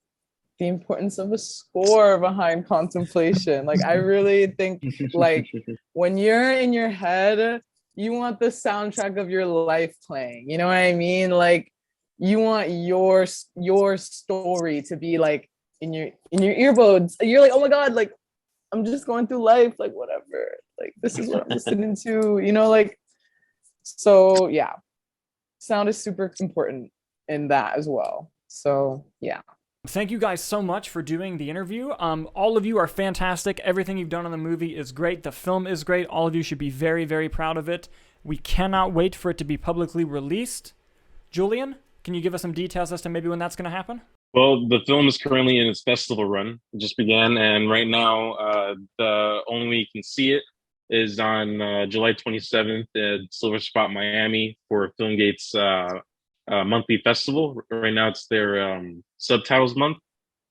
the importance of a score behind contemplation. Like I really think like when you're in your head, you want the soundtrack of your life playing, you know what I mean, like you want your story to be like in your earbuds. You're like, oh my god, like I'm just going through life, like whatever, like this is what I'm listening to, like so yeah, sound is super important in that as well. So yeah. Thank you guys so much for doing the interview. All of you are fantastic. Everything you've done on the movie is great. The film is great. All of you should be very, very proud of it. We cannot wait for it to be publicly released. Julian, can you give us some details as to maybe when that's going to happen? Well, the film is currently in its festival run. It just began, and right now, the only way you can see it is on July 27th at Silver Spot Miami for Filmgate's monthly festival. Right now, it's their subtitles month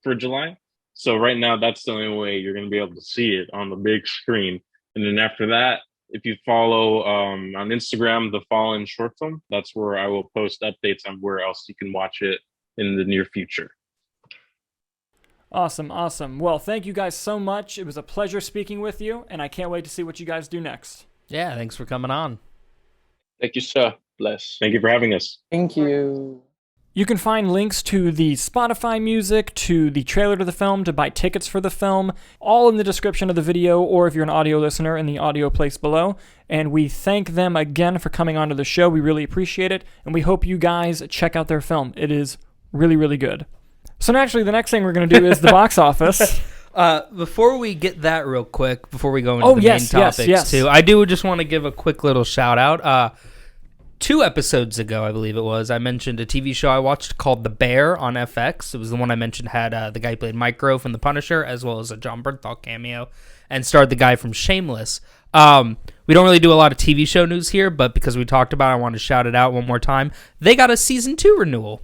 for July. So right now, that's the only way you're going to be able to see it on the big screen. And then after that, if you follow on Instagram, The Fallen Short Film, that's where I will post updates on where else you can watch it in the near future. Awesome, awesome. Well, thank you guys so much. It was a pleasure speaking with you, and I can't wait to see what you guys do next. Yeah, thanks for coming on. Thank you, sir. Bless. Thank you for having us. Thank you. You can find links to the Spotify music, to the trailer to the film, to buy tickets for the film, all in the description of the video, or if you're an audio listener, in the audio place below. And we thank them again for coming onto the show. We really appreciate it, and we hope you guys check out their film. It is really, really good. So naturally, the next thing we're going to do is the box office. Before we get that real quick, before we go into the main topics too, I do just want to give a quick little shout out. 2 episodes ago, I believe it was, I mentioned a TV show I watched called The Bear on FX. It was the one I mentioned had the guy who played Micro from The Punisher, as well as a John Bernthal cameo, and starred the guy from Shameless. We don't really do a lot of TV show news here, but because we talked about it, I want to shout it out one more time. They got a season 2 renewal.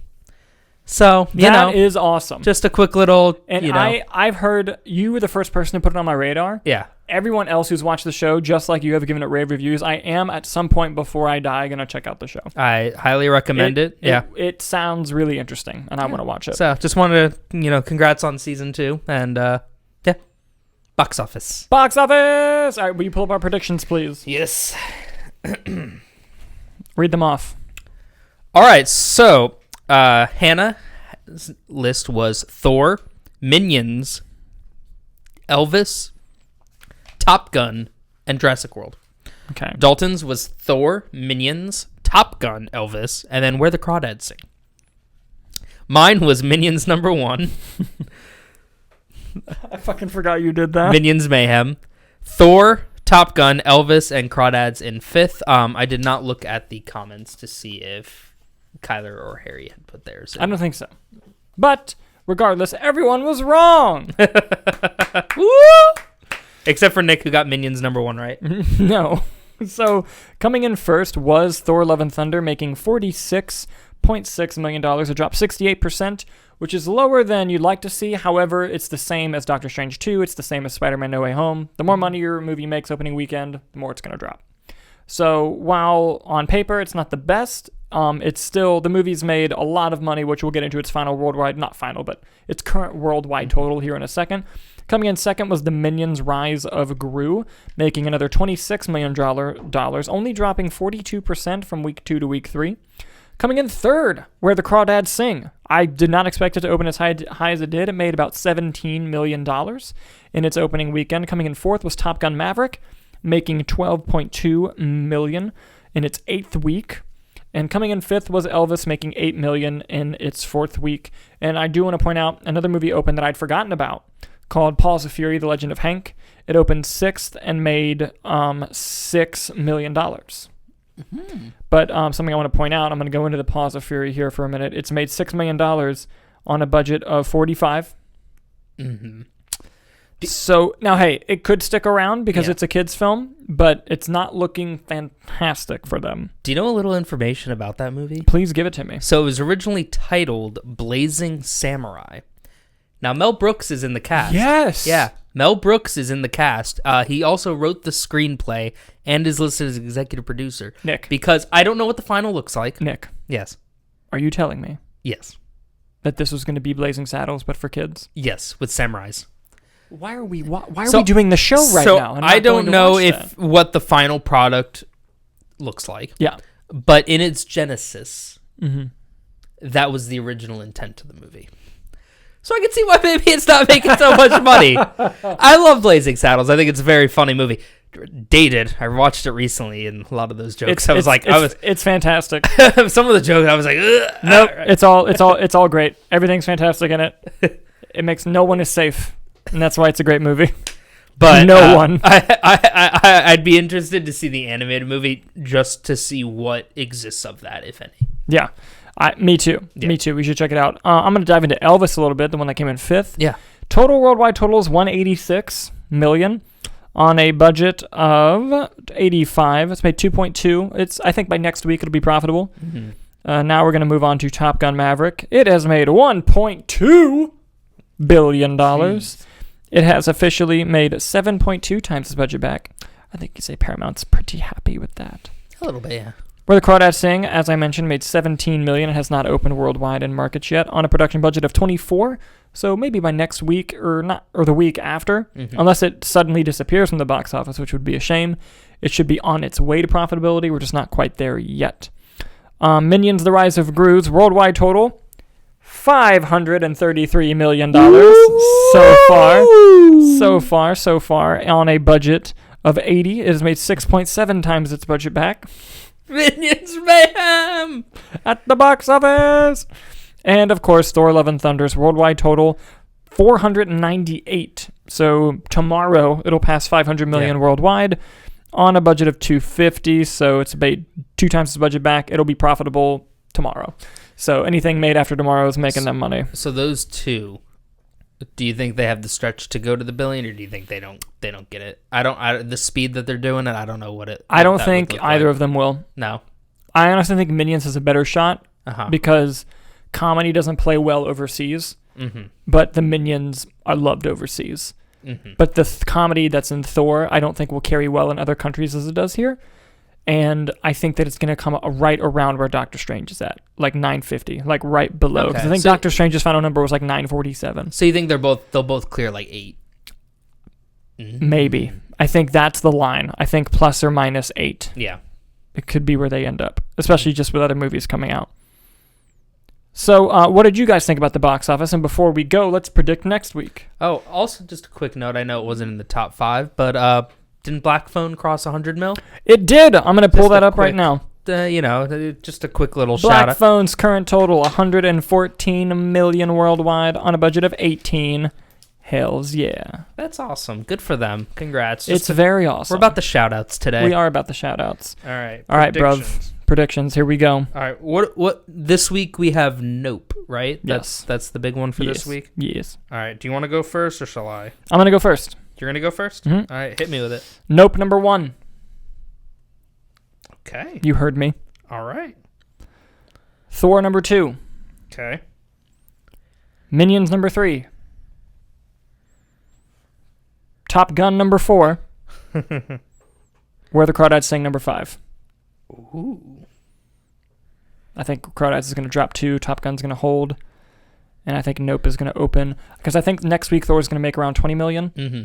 So, that is awesome. Just a quick little, And I've heard you were the first person to put it on my radar. Yeah. Everyone else who's watched the show, just like you, have given it rave reviews. I am, at some point before I die, going to check out the show. I highly recommend it. Yeah. It sounds really interesting, and I want to watch it. So, just wanted to, congrats on season 2, and, box office. Box office! All right, will you pull up our predictions, please? Yes. Read them off. All right, so Hannah's list was Thor, Minions, Elvis, Top Gun, and Jurassic World. Okay. Dalton's was Thor, Minions, Top Gun, Elvis, and then Where the Crawdads Sing. Mine was Minions number 1. I fucking forgot you did that. Minions Mayhem. Thor, Top Gun, Elvis, and Crawdads in 5th. I did not look at the comments to see if Kyler or Harry had put theirs in. I don't think so. But regardless, everyone was wrong. Woo! Except for Nick, who got Minions number 1 right. No. So coming in first was Thor: Love and Thunder, making $46.6 million. It dropped 68%, which is lower than you'd like to see. However, it's the same as Doctor Strange 2. It's the same as Spider-Man No Way Home. The more money your movie makes opening weekend, the more it's going to drop. So while on paper it's not the best, it's still, the movie's made a lot of money, which we'll get into its final worldwide, not final, but its current worldwide total here in a second. Coming in second was the Minions Rise of Gru, making another $26 million, only dropping 42% from week 2 to week 3. Coming in third, Where the Crawdads Sing. I did not expect it to open as high as it did. It made about $17 million in its opening weekend. Coming in fourth was Top Gun Maverick, making $12.2 million in its 8th week. And coming in 5th was Elvis, making $8 million in its 4th week. And I do want to point out another movie opened that I'd forgotten about, called Paws of Fury, The Legend of Hank. It opened 6th and made $6 million. Mm-hmm. But something I want to point out, I'm going to go into the Paws of Fury here for a minute. It's made $6 million on a budget of $45. Mm-hmm. So, now, hey, it could stick around because it's a kid's film, but it's not looking fantastic for them. Do you know a little information about that movie? Please give it to me. So it was originally titled Blazing Samurai. Now, Mel Brooks is in the cast. Yes! Yeah, Mel Brooks is in the cast. He also wrote the screenplay and is listed as executive producer. Nick. Because I don't know what the final looks like. Nick. Yes. Are you telling me Yes. that this was going to be Blazing Saddles, but for kids? Yes, with samurais. Why are we doing the show right now? So I don't know what the final product looks like. Yeah. But in its genesis, that was the original intent of the movie. So I can see why maybe it's not making so much money. I love Blazing Saddles. I think it's a very funny movie. Dated. I watched it recently, and a lot of those jokes, it's fantastic. Some of the jokes, I was like, ugh. Nope. It's all great. Everything's fantastic in it. It makes no one is safe, and that's why it's a great movie. But no one. I'd be interested to see the animated movie just to see what exists of that, if any. Yeah. Me too. Yeah. Me too. We should check it out. I'm going to dive into Elvis a little bit, the one that came in 5th. Yeah. Total worldwide total is $186 million on a budget of 85. It's made 2.2. I think by next week it'll be profitable. Mm-hmm. Now we're going to move on to Top Gun Maverick. It has made $1.2 billion. Jeez. It has officially made 7.2 times its budget back. I think you say Paramount's pretty happy with that. A little bit, yeah. Where the Crawdads Sing, as I mentioned, made $17 million. It has not opened worldwide in markets yet on a production budget of 24. So maybe by next week or the week after, unless it suddenly disappears from the box office, which would be a shame. It should be on its way to profitability. We're just not quite there yet. Minions: The Rise of Gru's worldwide total $533 million so far on a budget of 80. It has made 6.7 times its budget back. Minions mayhem At the box office. And of course, Thor: Love and Thunder's worldwide total 498. So tomorrow it'll pass 500 million worldwide on a budget of 250. So it's about 2 times its budget back. It'll be profitable tomorrow. So anything made after tomorrow is making them money. So those two, do you think they have the stretch to go to the billion, or do you think they don't get it? The speed that they're doing it, I don't know what it. I don't think either of them will. No. I honestly think Minions has a better shot because comedy doesn't play well overseas, but the Minions are loved overseas. But the comedy that's in Thor, I don't think will carry well in other countries as it does here. And I think that it's going to come right around where Doctor Strange is at, like 950, like right below. Because I think Doctor Strange's final number was like 947. So you think they'll both clear like 8? Maybe. I think that's the line. I think plus or minus 8. Yeah. It could be where they end up, especially just with other movies coming out. So what did you guys think about the box office? And before we go, let's predict next week. Oh, also just a quick note. I know it wasn't in the top 5, but didn't Black Phone cross 100 mil? It did. I'm going to pull that up right now. Just a quick little shout Black out. Phone's current total, 114 million worldwide on a budget of 18. Hells yeah. That's awesome. Good for them. Congrats. It's very awesome. We're about the shout outs today. We are about the shout outs. All right. All right, bruv. Predictions. Here we go. All right. What this week we have Nope, right? Yes. That's the big one for this week? Yes. All right. Do you want to go first or shall I? I'm going to go first. You're going to go first? Mm-hmm. All right. Hit me with it. Nope, number 1. Okay. You heard me. All right. Thor, number 2. Okay. Minions, number 3. Top Gun, number 4. Where the Crawdads Sing, number 5. Ooh. I think Crawdads is going to drop 2. Top Gun's going to hold. And I think Nope is going to open. Because I think next week Thor is going to make around 20 million. Mm-hmm.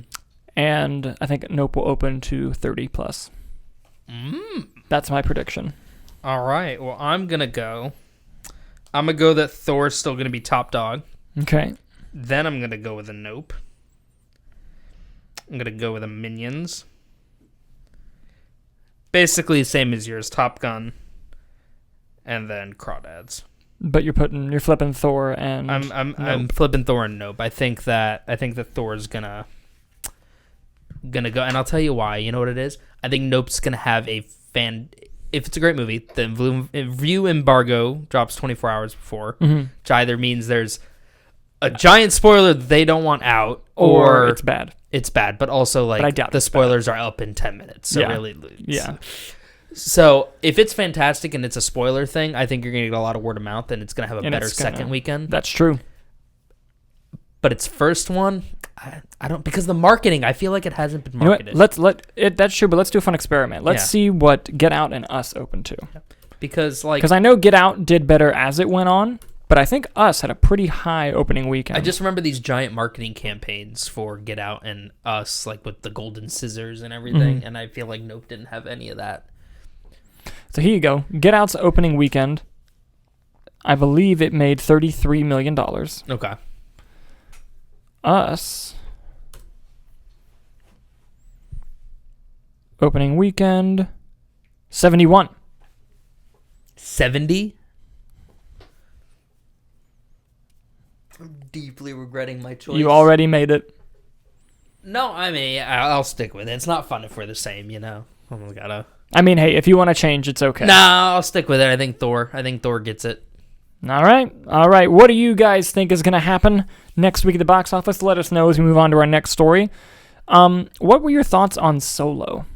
And I think Nope will open to 30 plus. That's my prediction. All right. Well, I'm going to go that Thor's still going to be top dog. Okay. Then I'm going to go with a Nope. I'm going to go with a Minions. Basically same as yours, Top Gun. And then Crawdads. But you're flipping Thor and I'm flipping Thor and Nope. I think that Thor's gonna go, and I'll tell you why. You know what it is? I think Nope's gonna have if it's a great movie, the review embargo drops 24 hours before, which either means there's a giant spoiler that they don't want out, or it's bad. It's bad, but also like I doubt the spoilers are up in 10 minutes. So really, yeah. So if it's fantastic and it's a spoiler thing, I think you're going to get a lot of word of mouth, and it's going to have a better second weekend. That's true. But its first one, I don't, because the marketing, I feel like it hasn't been marketed. You know what? That's true, but let's do a fun experiment. Let's see what Get Out and Us open to. Because I know Get Out did better as it went on, but I think Us had a pretty high opening weekend. I just remember these giant marketing campaigns for Get Out and Us, like with the golden scissors and everything, and I feel like Nope didn't have any of that. So here you go. Get Out's opening weekend, I believe it made $33 million. Okay. Us, opening weekend, 71. 70? I'm deeply regretting my choice. You already made it. No, I mean, I'll stick with it. It's not fun if we're the same, you know? I mean, hey, if you want to change, it's okay. No, I'll stick with it. I think Thor gets it. All right. What do you guys think is going to happen next week at the box office? Let us know as we move on to our next story. What were your thoughts on Solo?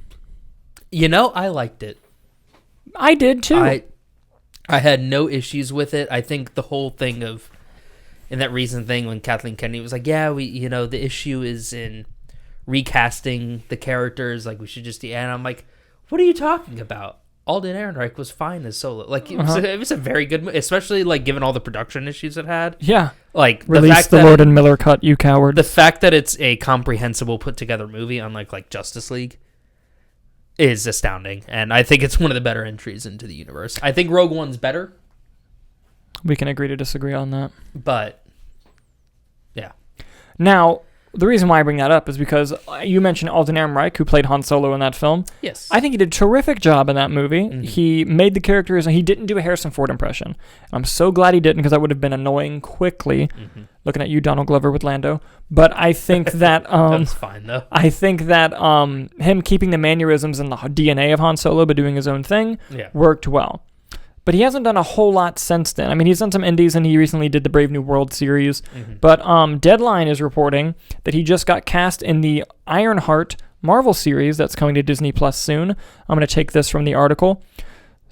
You know, I liked it. I did too. I had no issues with it. I think the whole thing in that recent thing when Kathleen Kennedy was like, yeah, the issue is in recasting the characters. Like, we should just, and I'm like, what are you talking about? Alden Ehrenreich was fine as Solo. Like, it was a very good movie, especially, like, given all the production issues it had. Yeah. Like, release the Lord and Miller cut, you coward. The fact that it's a comprehensible, put-together movie, unlike, like, Justice League, is astounding. And I think it's one of the better entries into the universe. I think Rogue One's better. We can agree to disagree on that. But yeah. Now, the reason why I bring that up is because you mentioned Alden Ehrenreich, who played Han Solo in that film. Yes. I think he did a terrific job in that movie. Mhm. He made the characters, and he didn't do a Harrison Ford impression. I'm so glad he didn't, because that would have been annoying quickly. Looking at you, Donald Glover, with Lando. But I think that That's fine though. I think that him keeping the mannerisms and the DNA of Han Solo but doing his own thing worked well. But he hasn't done a whole lot since then. I mean, he's done some indies, and he recently did the Brave New World series. But Deadline is reporting that he just got cast in the Ironheart Marvel series that's coming to Disney Plus soon. I'm going to take this from the article.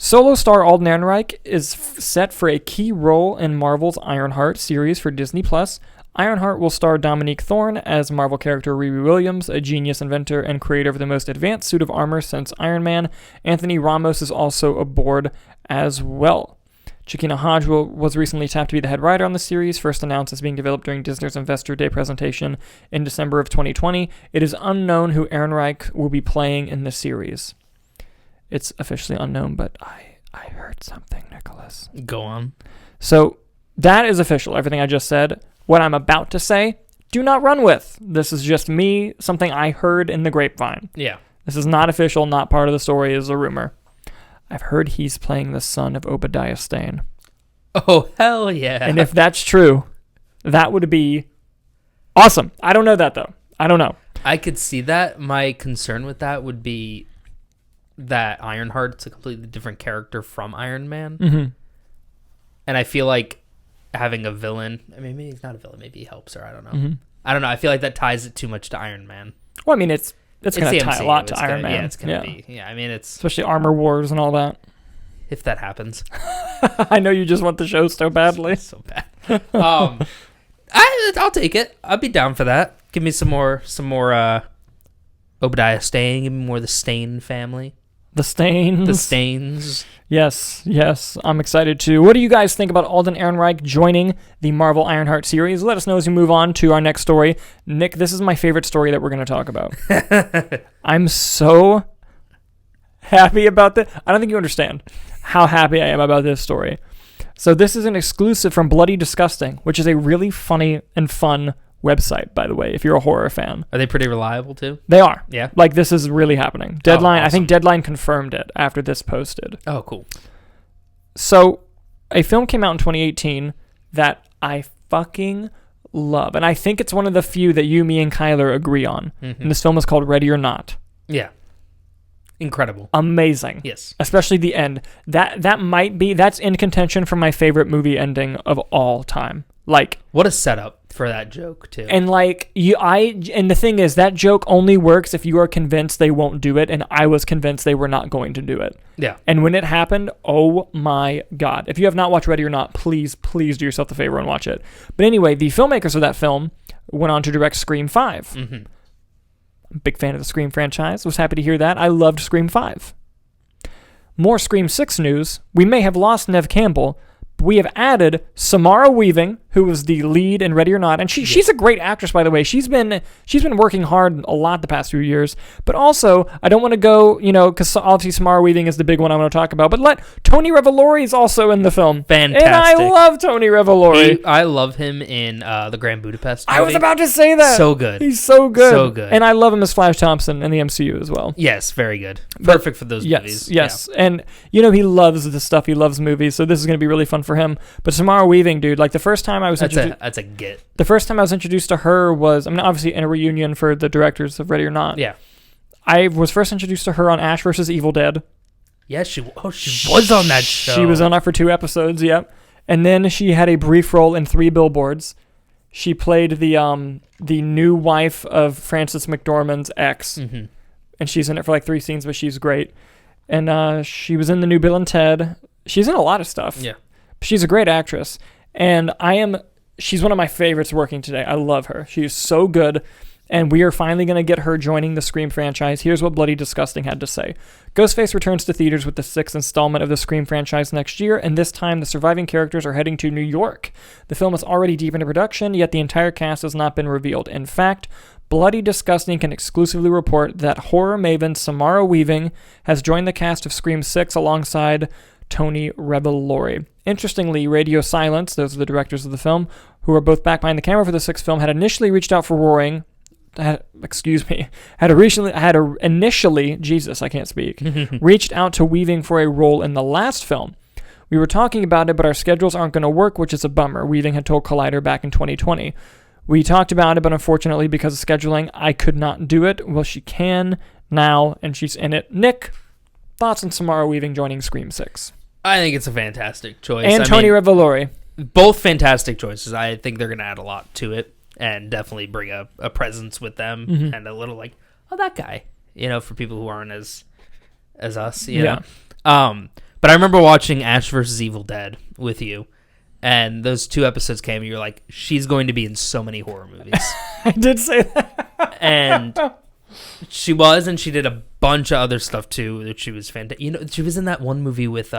Solo star Alden Ehrenreich is set for a key role in Marvel's Ironheart series for Disney Plus. Ironheart will star Dominique Thorne as Marvel character Riri Williams, a genius inventor and creator of the most advanced suit of armor since Iron Man. Anthony Ramos is also aboard as well. Chiquina Hodge was recently tapped to be the head writer on the series, first announced as being developed during Disney's Investor Day presentation in December of 2020. It is unknown who Ehrenreich will be playing in the series. It's officially unknown, but I heard something, Nicholas. Go on. So that is official, everything I just said. What I'm about to say, do not run with. This is just me, something I heard in the grapevine. Yeah. This is not official, not part of the story, is a rumor. I've heard he's playing the son of Obadiah Stane. Oh, hell yeah. And if that's true, that would be awesome. I don't know that, though. I don't know. I could see that. My concern with that would be that Ironheart's a completely different character from Iron Man. Mm-hmm. And I feel like having a villain, I mean, maybe he's not a villain, maybe he helps her, I don't know. Mm-hmm. I don't know. I feel like that ties it too much to Iron Man. Well, I mean, it's going to tie a lot to It's Iron gonna- Man. Yeah, it's going to be. Yeah, I mean, it's... Especially Armor Wars and all that. If that happens. I know you just want the show so badly. So bad. I'll take it. I'll be down for that. Give me some more Obadiah Stane. Give me more of the Stane family. The Stains. The Stains. Yes. I'm excited too. What do you guys think about Alden Ehrenreich joining the Marvel Ironheart series? Let us know as we move on to our next story. Nick, this is my favorite story that we're going to talk about. I'm so happy about this. I don't think you understand how happy I am about this story. So this is an exclusive from Bloody Disgusting, which is a really funny and fun website, by the way, if you're a horror fan. Are they pretty reliable too? They are. Yeah. Like, this is really happening. Deadline, awesome. I think Deadline confirmed it after this posted. Oh, cool. So, a film came out in 2018 that I fucking love. And I think it's one of the few that you, me, and Kyler agree on. Mm-hmm. And this film is called Ready or Not. Yeah. Incredible. Amazing. Yes. Especially the end. That's in contention for my favorite movie ending of all time. Like, what a setup for that joke too. And like and the thing is, that joke only works if you are convinced they won't do it, and I was convinced they were not going to do it. Yeah. And when it happened, oh my God. If you have not watched Ready or Not, please do yourself the favor and watch it. But anyway, the filmmakers of that film went on to direct Scream 5. Mm-hmm. I'm a big fan of the Scream franchise. Was happy to hear that. I loved Scream 5. More Scream 6 news. We may have lost Neve Campbell, but we have added Samara Weaving, who was the lead in Ready or Not, and she's a great actress, by the way. She's been working hard a lot the past few years. But also, I don't want to go, because obviously Samara Weaving is the big one I want to talk about. But Tony Revolori is also in the film. Fantastic. And I love Tony Revolori. I love him in the Grand Budapest movie. I was about to say that. So good. He's so good. So good. And I love him as Flash Thompson in the MCU as well. Yes, very good. Perfect for those movies. Yes. Yeah. And, he loves the stuff. He loves movies. So this is going to be really fun for him. But Samara Weaving, dude, the first time I was that's a get. The first time I was introduced to her was, obviously in a reunion for the directors of Ready or Not. Yeah. I was first introduced to her on Ash vs. Evil Dead. Yeah, she was on that show. She was on it for 2 episodes, yep. And then she had a brief role in 3 Billboards. She played the new wife of Frances McDormand's ex. Mm-hmm. And she's in it for 3 scenes, but she's great. And she was in the new Bill and Ted. She's in a lot of stuff. Yeah. She's a great actress. And she's one of my favorites working today. I love her. She's so good. And we are finally going to get her joining the Scream franchise. Here's what Bloody Disgusting had to say. Ghostface returns to theaters with the 6th installment of the Scream franchise next year, and this time the surviving characters are heading to New York. The film is already deep into production, yet the entire cast has not been revealed. In fact, Bloody Disgusting can exclusively report that horror maven Samara Weaving has joined the cast of Scream 6 alongside Tony Revolori. Interestingly, Radio Silence, those are the directors of the film, who are both back behind the camera for the sixth film, had initially reached out for Roaring. Initially, Jesus, I can't speak, reached out to Weaving for a role in the last film. We were talking about it, but our schedules aren't going to work, which is a bummer, Weaving had told Collider back in 2020. We talked about it, but unfortunately, because of scheduling, I could not do it. Well, she can now, and she's in it. Nick, thoughts on Samara Weaving joining Scream 6? I think it's a fantastic choice. And Tony Revolori. Both fantastic choices. I think they're going to add a lot to it and definitely bring a presence with them and a little like, oh, that guy, for people who aren't as us, you know? But I remember watching Ash vs. Evil Dead with you, and those 2 episodes came, and you're like, she's going to be in so many horror movies. I did say that. And she was, and she did a bunch of other stuff too, that she was fantastic. She was in that one movie with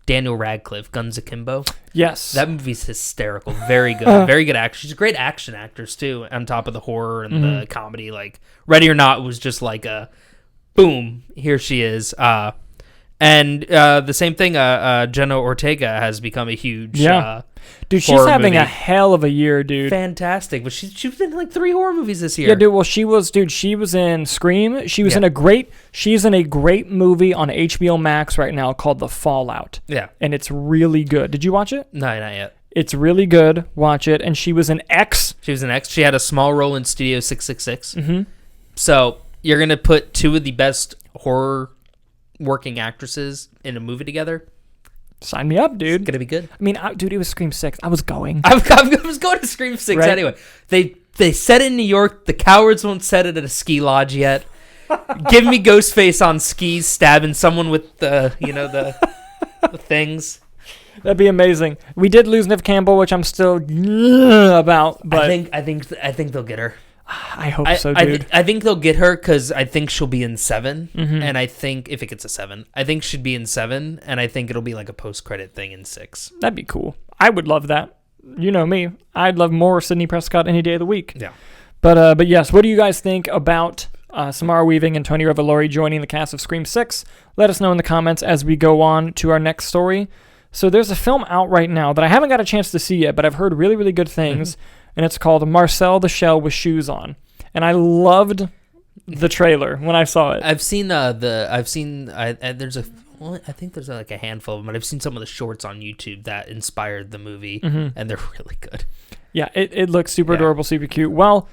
Daniel Radcliffe, Guns Akimbo. Yes. That movie's hysterical. Very good. Very good actor. She's a great action actress, too, on top of the horror and the comedy. Like, Ready or Not was just like a boom, here she is. And the same thing, Jenna Ortega has become a huge dude, she's having a hell of a year, dude. Fantastic. But she was in like 3 horror movies this year. Yeah, dude. Well, she was in Scream. She was she's in a great movie on HBO Max right now called The Fallout. Yeah. And it's really good. Did you watch it? No, not yet. It's really good. Watch it. And she was in X. She was in X. She had a small role in Studio 666. Mm-hmm. So you're going to put 2 of the best horror working actresses in a movie together. Sign me up, dude. It's gonna be good. I mean, dude, it was Scream 6. I was going. I was going to Scream 6 right? Anyway. They set it in New York. The cowards won't set it at a ski lodge yet. Give me Ghostface on skis stabbing someone with the things. That'd be amazing. We did lose Neve Campbell, which I'm still about. But I think they'll get her. I hope so, dude. I think they'll get her because I think she'll be in 7, and I think if it gets a 7, I think she'd be in 7, and I think it'll be like a post-credit thing in 6. That'd be cool. I would love that. You know me. I'd love more Sidney Prescott any day of the week. Yeah. But yes, what do you guys think about Samara Weaving and Tony Revolori joining the cast of Scream 6? Let us know in the comments as we go on to our next story. So there's a film out right now that I haven't got a chance to see yet, but I've heard really, really good things. And it's called Marcel the Shell with Shoes On. And I loved the trailer when I saw it. I've seen there's I think there's like a handful of them, but I've seen some of the shorts on YouTube that inspired the movie, and they're really good. Yeah, it looks super adorable, super cute. Well,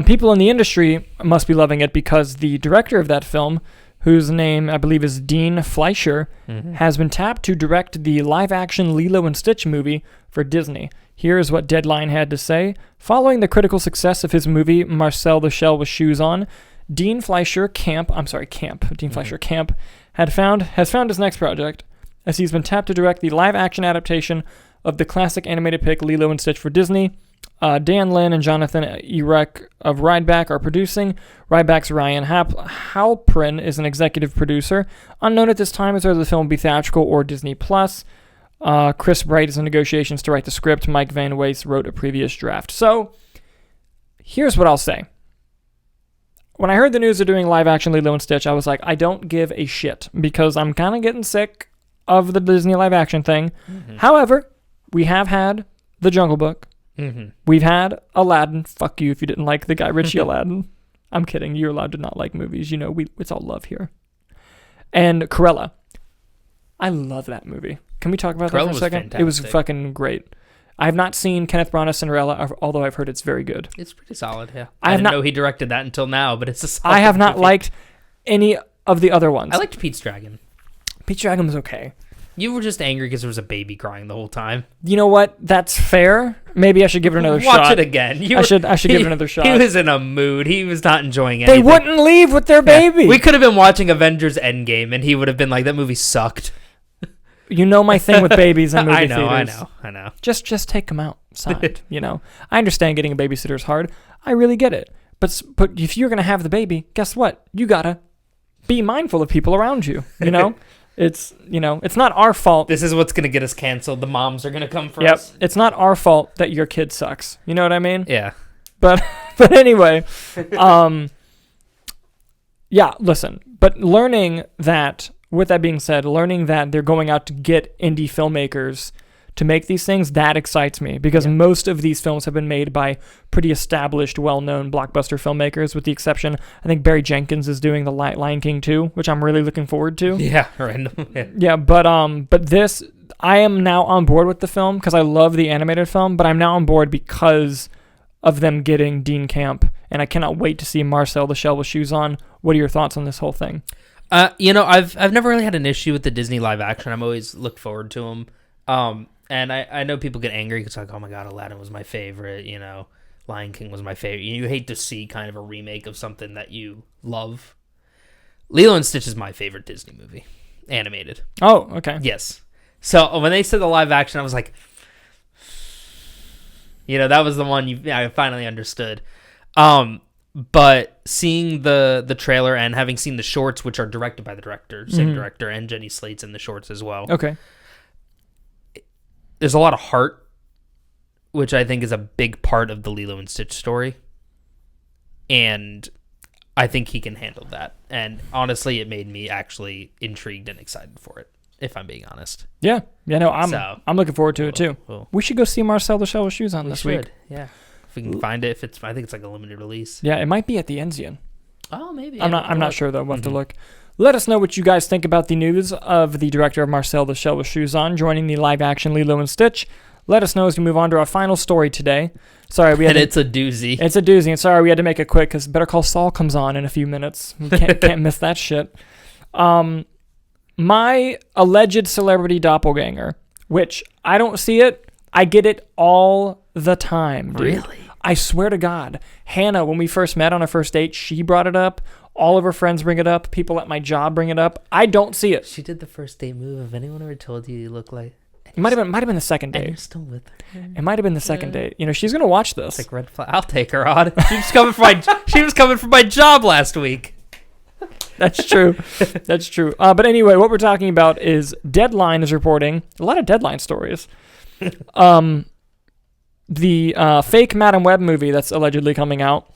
people in the industry must be loving it because the director of that film, whose name I believe is Dean Fleischer, has been tapped to direct the live-action Lilo and Stitch movie for Disney. Here's what Deadline had to say. Following the critical success of his movie Marcel the Shell with Shoes On, Dean Fleischer Camp has found his next project, as he's been tapped to direct the live-action adaptation of the classic animated pick Lilo and Stitch for Disney. Dan Lin and Jonathan Erek of Rideback are producing. Rideback's Ryan Halprin is an executive producer. Unknown at this time is whether the film will be theatrical or Disney+. Chris Bright is in negotiations to write the script. Mike Van Wees wrote a previous draft. So, here's what I'll say. When I heard the news of doing live-action Lilo and Stitch, I was like, I don't give a shit, because I'm kind of getting sick of the Disney live-action thing. However, we have had The Jungle Book. We've had Aladdin. Fuck you if you didn't like the Guy Ritchie Aladdin. I'm kidding. You're allowed to not like movies. It's all love here. And Cruella. I love that movie. Can we talk about that for a second? Fantastic. It was fucking great. I have not seen Kenneth Branagh's Cinderella, although I've heard it's very good. It's pretty solid, yeah. I didn't know he directed that until now, but it's a solid I have not liked any of the other ones. I liked Pete's Dragon. Pete's Dragon was okay. You were just angry because there was a baby crying the whole time. You know what? That's fair. Maybe I should give it another shot. Watch it again. I should give it another shot. He was in a mood. He was not enjoying anything. They wouldn't leave with their baby. Yeah. We could have been watching Avengers Endgame, and he would have been like, that movie sucked. You know my thing with babies in movie theaters. I know. Just take them outside, I understand getting a babysitter is hard. I really get it. But if you're going to have the baby, guess what? You got to be mindful of people around you, It's not our fault. This is what's going to get us canceled. The moms are going to come for us. It's not our fault that your kid sucks. You know what I mean? Yeah. But anyway, listen. But learning that with that being said, learning that they're going out to get indie filmmakers to make these things, that excites me, because most of these films have been made by pretty established, well-known blockbuster filmmakers, with the exception, I think Barry Jenkins is doing the Lion King 2, which I'm really looking forward to. Yeah, random. Yeah, but this, I am now on board with the film because I love the animated film, but I'm now on board because of them getting Dean Camp, and I cannot wait to see Marcell the Shell with Shoes On. What are your thoughts on this whole thing? I've never really had an issue with the Disney live action. I'm always look forward to them. And I know people get angry because like, oh my god, Aladdin was my favorite, Lion King was my favorite. You hate to see kind of a remake of something that you love. Lilo and Stitch is my favorite Disney movie, animated. Oh, okay. Yes. So when they said the live action, I was like, that was the one I finally understood. But seeing the trailer and having seen the shorts, which are directed by the director, same director, and Jenny Slate's in the shorts as well. Okay. There's a lot of heart, which I think is a big part of the Lilo and Stitch story. And I think he can handle that. And honestly, it made me actually intrigued and excited for it, if I'm being honest. Yeah. No, I'm looking forward to it too. Cool. We should go see Marcell the Shell with Shoes On this week. Yeah. If we can find it, I think it's like a limited release. Yeah, it might be at the Enzian. Oh, maybe. I'm not sure though. We'll have to look. Let us know what you guys think about the news of the director of Marcell the Shell with Shoes On joining the live-action Lilo and Stitch. Let us know as we move on to our final story today. Sorry, it's a doozy. It's a doozy, and sorry we had to make it quick because Better Call Saul comes on in a few minutes. We can't miss that shit. My alleged celebrity doppelganger, which I don't see it, I get it all the time. Dude. Really? I swear to God. Hannah, when we first met on our first date, she brought it up. All of her friends bring it up. People at my job bring it up. I don't see it. She did the first date move. Have anyone ever told you look like? It might have been the second date. And you're still with her. It might have been the second date. She's gonna watch this. It's like red flag. I'll take her on. She was coming for my job last week. That's true. That's true. But anyway, what we're talking about is Deadline is reporting a lot of Deadline stories. The fake Madam Webb movie that's allegedly coming out.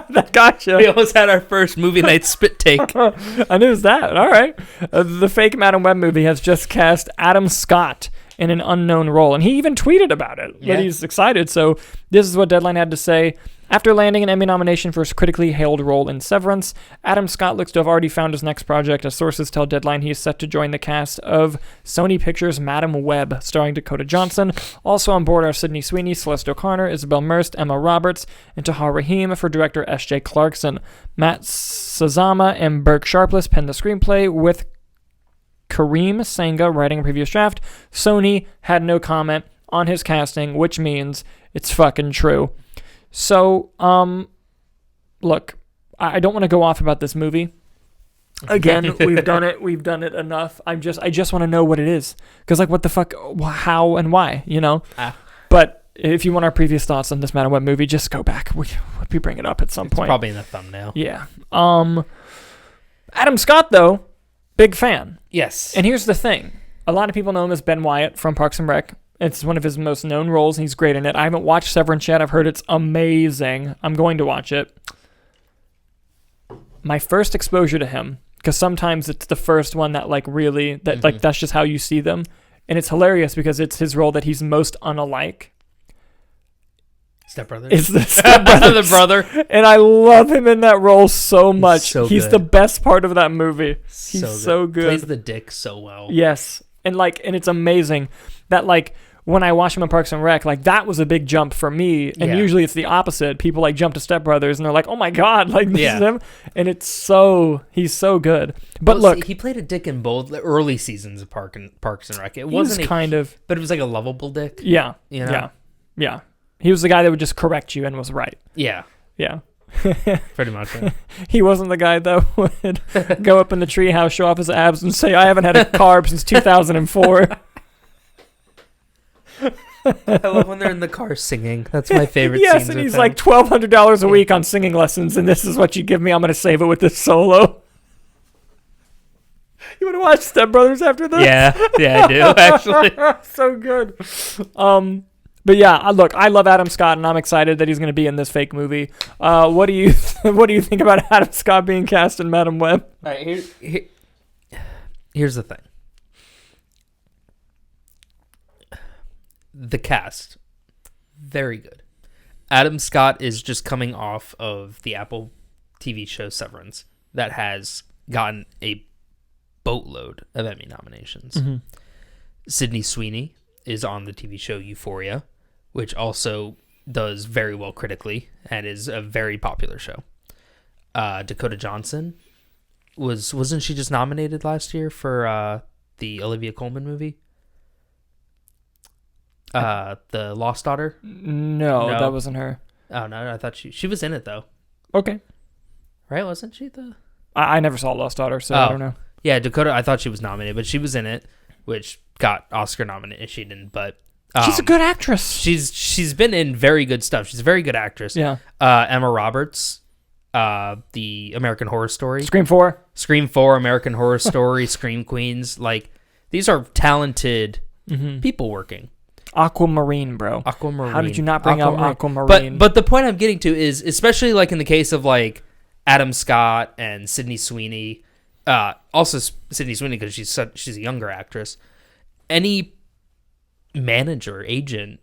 That gotcha. We almost had our first movie night spit take. I knew it was that. All right. The fake Madam Webb movie has just cast Adam Scott in an unknown role, and he even tweeted about it that he's excited. So this is what Deadline had to say. After landing an Emmy nomination for his critically hailed role in Severance, Adam Scott looks to have already found his next project. As sources tell Deadline, he is set to join the cast of Sony Pictures' Madam Webb, starring Dakota Johnson. Also on board are Sydney Sweeney, Celeste O'Connor, Isabel Merst, Emma Roberts, and Tahar Rahim for director S.J. Clarkson. Matt Sazama and Burke Sharpless penned the screenplay, with Kareem Sanga writing a previous draft. Sony had no comment on his casting, which means it's fucking true. So, look, I don't want to go off about this movie. Again, we've done it enough. I just want to know what it is. Because, like, what the fuck, how, and why, But if you want our previous thoughts on this Madam Web movie, just go back. We bring it up at some point. Probably in the thumbnail. Yeah. Adam Scott, though, big fan. Yes. And here's the thing. A lot of people know him as Ben Wyatt from Parks and Rec. It's one of his most known roles, and he's great in it. I haven't watched Severance yet. I've heard it's amazing. I'm going to watch it. My first exposure to him, because sometimes it's the first one that, like, really, that like that's just how you see them. And it's hilarious because it's his role that he's most unalike. Step Brother? It's the Step Brother. The brother. And I love him in that role so much. He's good. the best part of that movie. He's so good. Plays the dick so well. Yes. And it's amazing that, like, when I watch him in Parks and Rec, like, that was a big jump for me. And usually it's the opposite. People, like, jump to Step Brothers and they're like, oh my God, like, this is him. And he's so good. But look. He played a dick in both the early seasons of Parks and Rec. It wasn't but it was like a lovable dick. Yeah. Yeah. He was the guy that would just correct you and was right. Yeah. Yeah. Pretty much. Yeah. He wasn't the guy that would go up in the treehouse, show off his abs, and say, I haven't had a carb since 2004. I love when they're in the car singing. That's my favorite yes, scenes and he's with like $1,200 a week on singing lessons, and this is what you give me. I'm going to save it with this solo. You want to watch Step Brothers after this? Yeah, I do, actually. So good. But yeah, look, I love Adam Scott, and I'm excited that he's going to be in this fake movie. What do you think about Adam Scott being cast in Madam Web? All right, here's the thing. The cast, very good. Adam Scott is just coming off of the Apple TV show Severance that has gotten a boatload of Emmy nominations. Mm-hmm. Sydney Sweeney is on the TV show Euphoria, which also does very well critically and is a very popular show. Dakota Johnson wasn't she just nominated last year for the Olivia Colman movie? The Lost Daughter? No, that wasn't her. Oh no, I thought she was in it though. Okay. Right, wasn't she the I never saw Lost Daughter, so I don't know. Yeah, Dakota, I thought she was nominated, but she was in it, which got Oscar nominated. She didn't, but she's a good actress. She's been in very good stuff. She's a very good actress. Yeah. Emma Roberts, the American Horror Story. Scream 4, American Horror Story, Scream Queens. Like, these are talented people working. Aquamarine, bro. Aquamarine. How did you not bring up Aquamarine? But the point I'm getting to is, especially like in the case of like Adam Scott and Sydney Sweeney, also Sydney Sweeney because she's a younger actress. Any manager, agent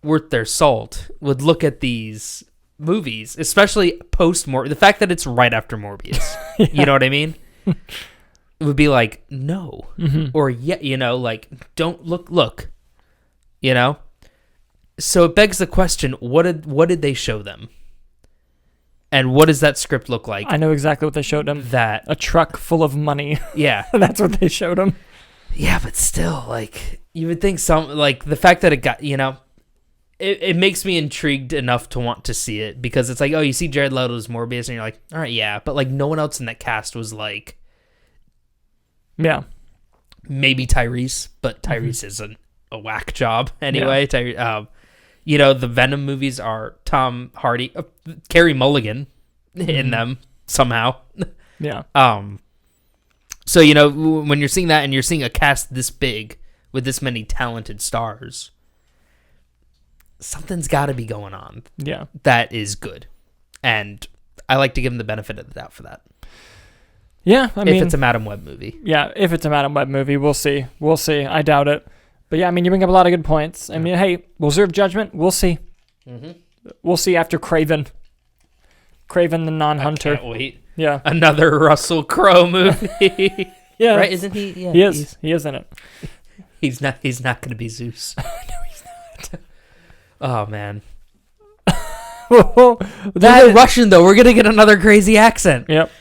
worth their salt would look at these movies, especially post-Morbius. The fact that it's right after Morbius, Yeah. You know what I mean? It would be like, no. Or, yeah, like, don't look, you know? So it begs the question, what did they show them? And what does that script look like? I know exactly what they showed him. That a truck full of money. Yeah. That's what they showed him. Yeah, but still, like, you would think like, the fact that it got, it makes me intrigued enough to want to see it, because it's like, oh, you see Jared Leto's Morbius, and you're like, all right, yeah, but, like, no one else in that cast was, like, yeah, maybe Tyrese, but Tyrese isn't a whack job anyway. Yeah. The Venom movies are Tom Hardy, Carey Mulligan in them somehow. Yeah. So, when you're seeing that and you're seeing a cast this big with this many talented stars, something's got to be going on. Yeah. That is good. And I like to give them the benefit of the doubt for that. Yeah, I mean, if it's a Madam Web movie. Yeah, if it's a Madam Web movie, we'll see. I doubt it. But yeah, I mean, you bring up a lot of good points. I mean, hey, we'll reserve judgment. We'll see. We'll see after Craven the Non-Hunter. I can't wait. Yeah. Another Russell Crowe movie. Yeah. Right? Isn't he? Yeah, he is. He is in it. He's not going to be Zeus. No, he's not. Oh, man. That Russian, though. We're going to get another crazy accent. Yep.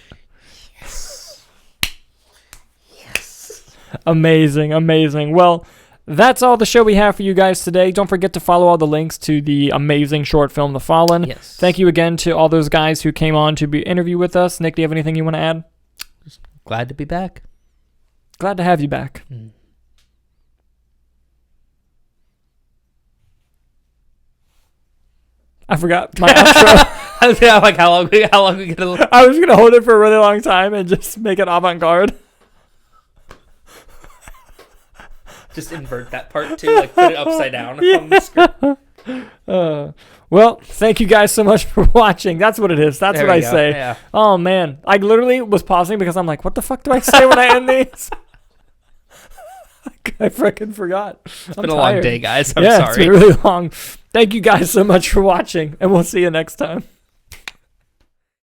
Yes. Amazing. Well, that's all the show we have for you guys today. Don't forget to follow all the links to the amazing short film, The Fallen. Yes. Thank you again to all those guys who came on to be interview with us. Nick, do you have anything you want to add? Just glad to be back. Glad to have you back. I forgot my outro. I was like, how long we gonna? I was gonna hold it for a really long time and just make it avant-garde. Just invert that part too, like put it upside down on the script. Well, thank you guys so much for watching. That's what it is. That's what I say. Yeah. Oh man, I literally was pausing because I'm like, what the fuck do I say when I end these? I freaking forgot. It's been a long day, guys. I'm sorry. sorry. It's been really long. Thank you guys so much for watching, and we'll see you next time.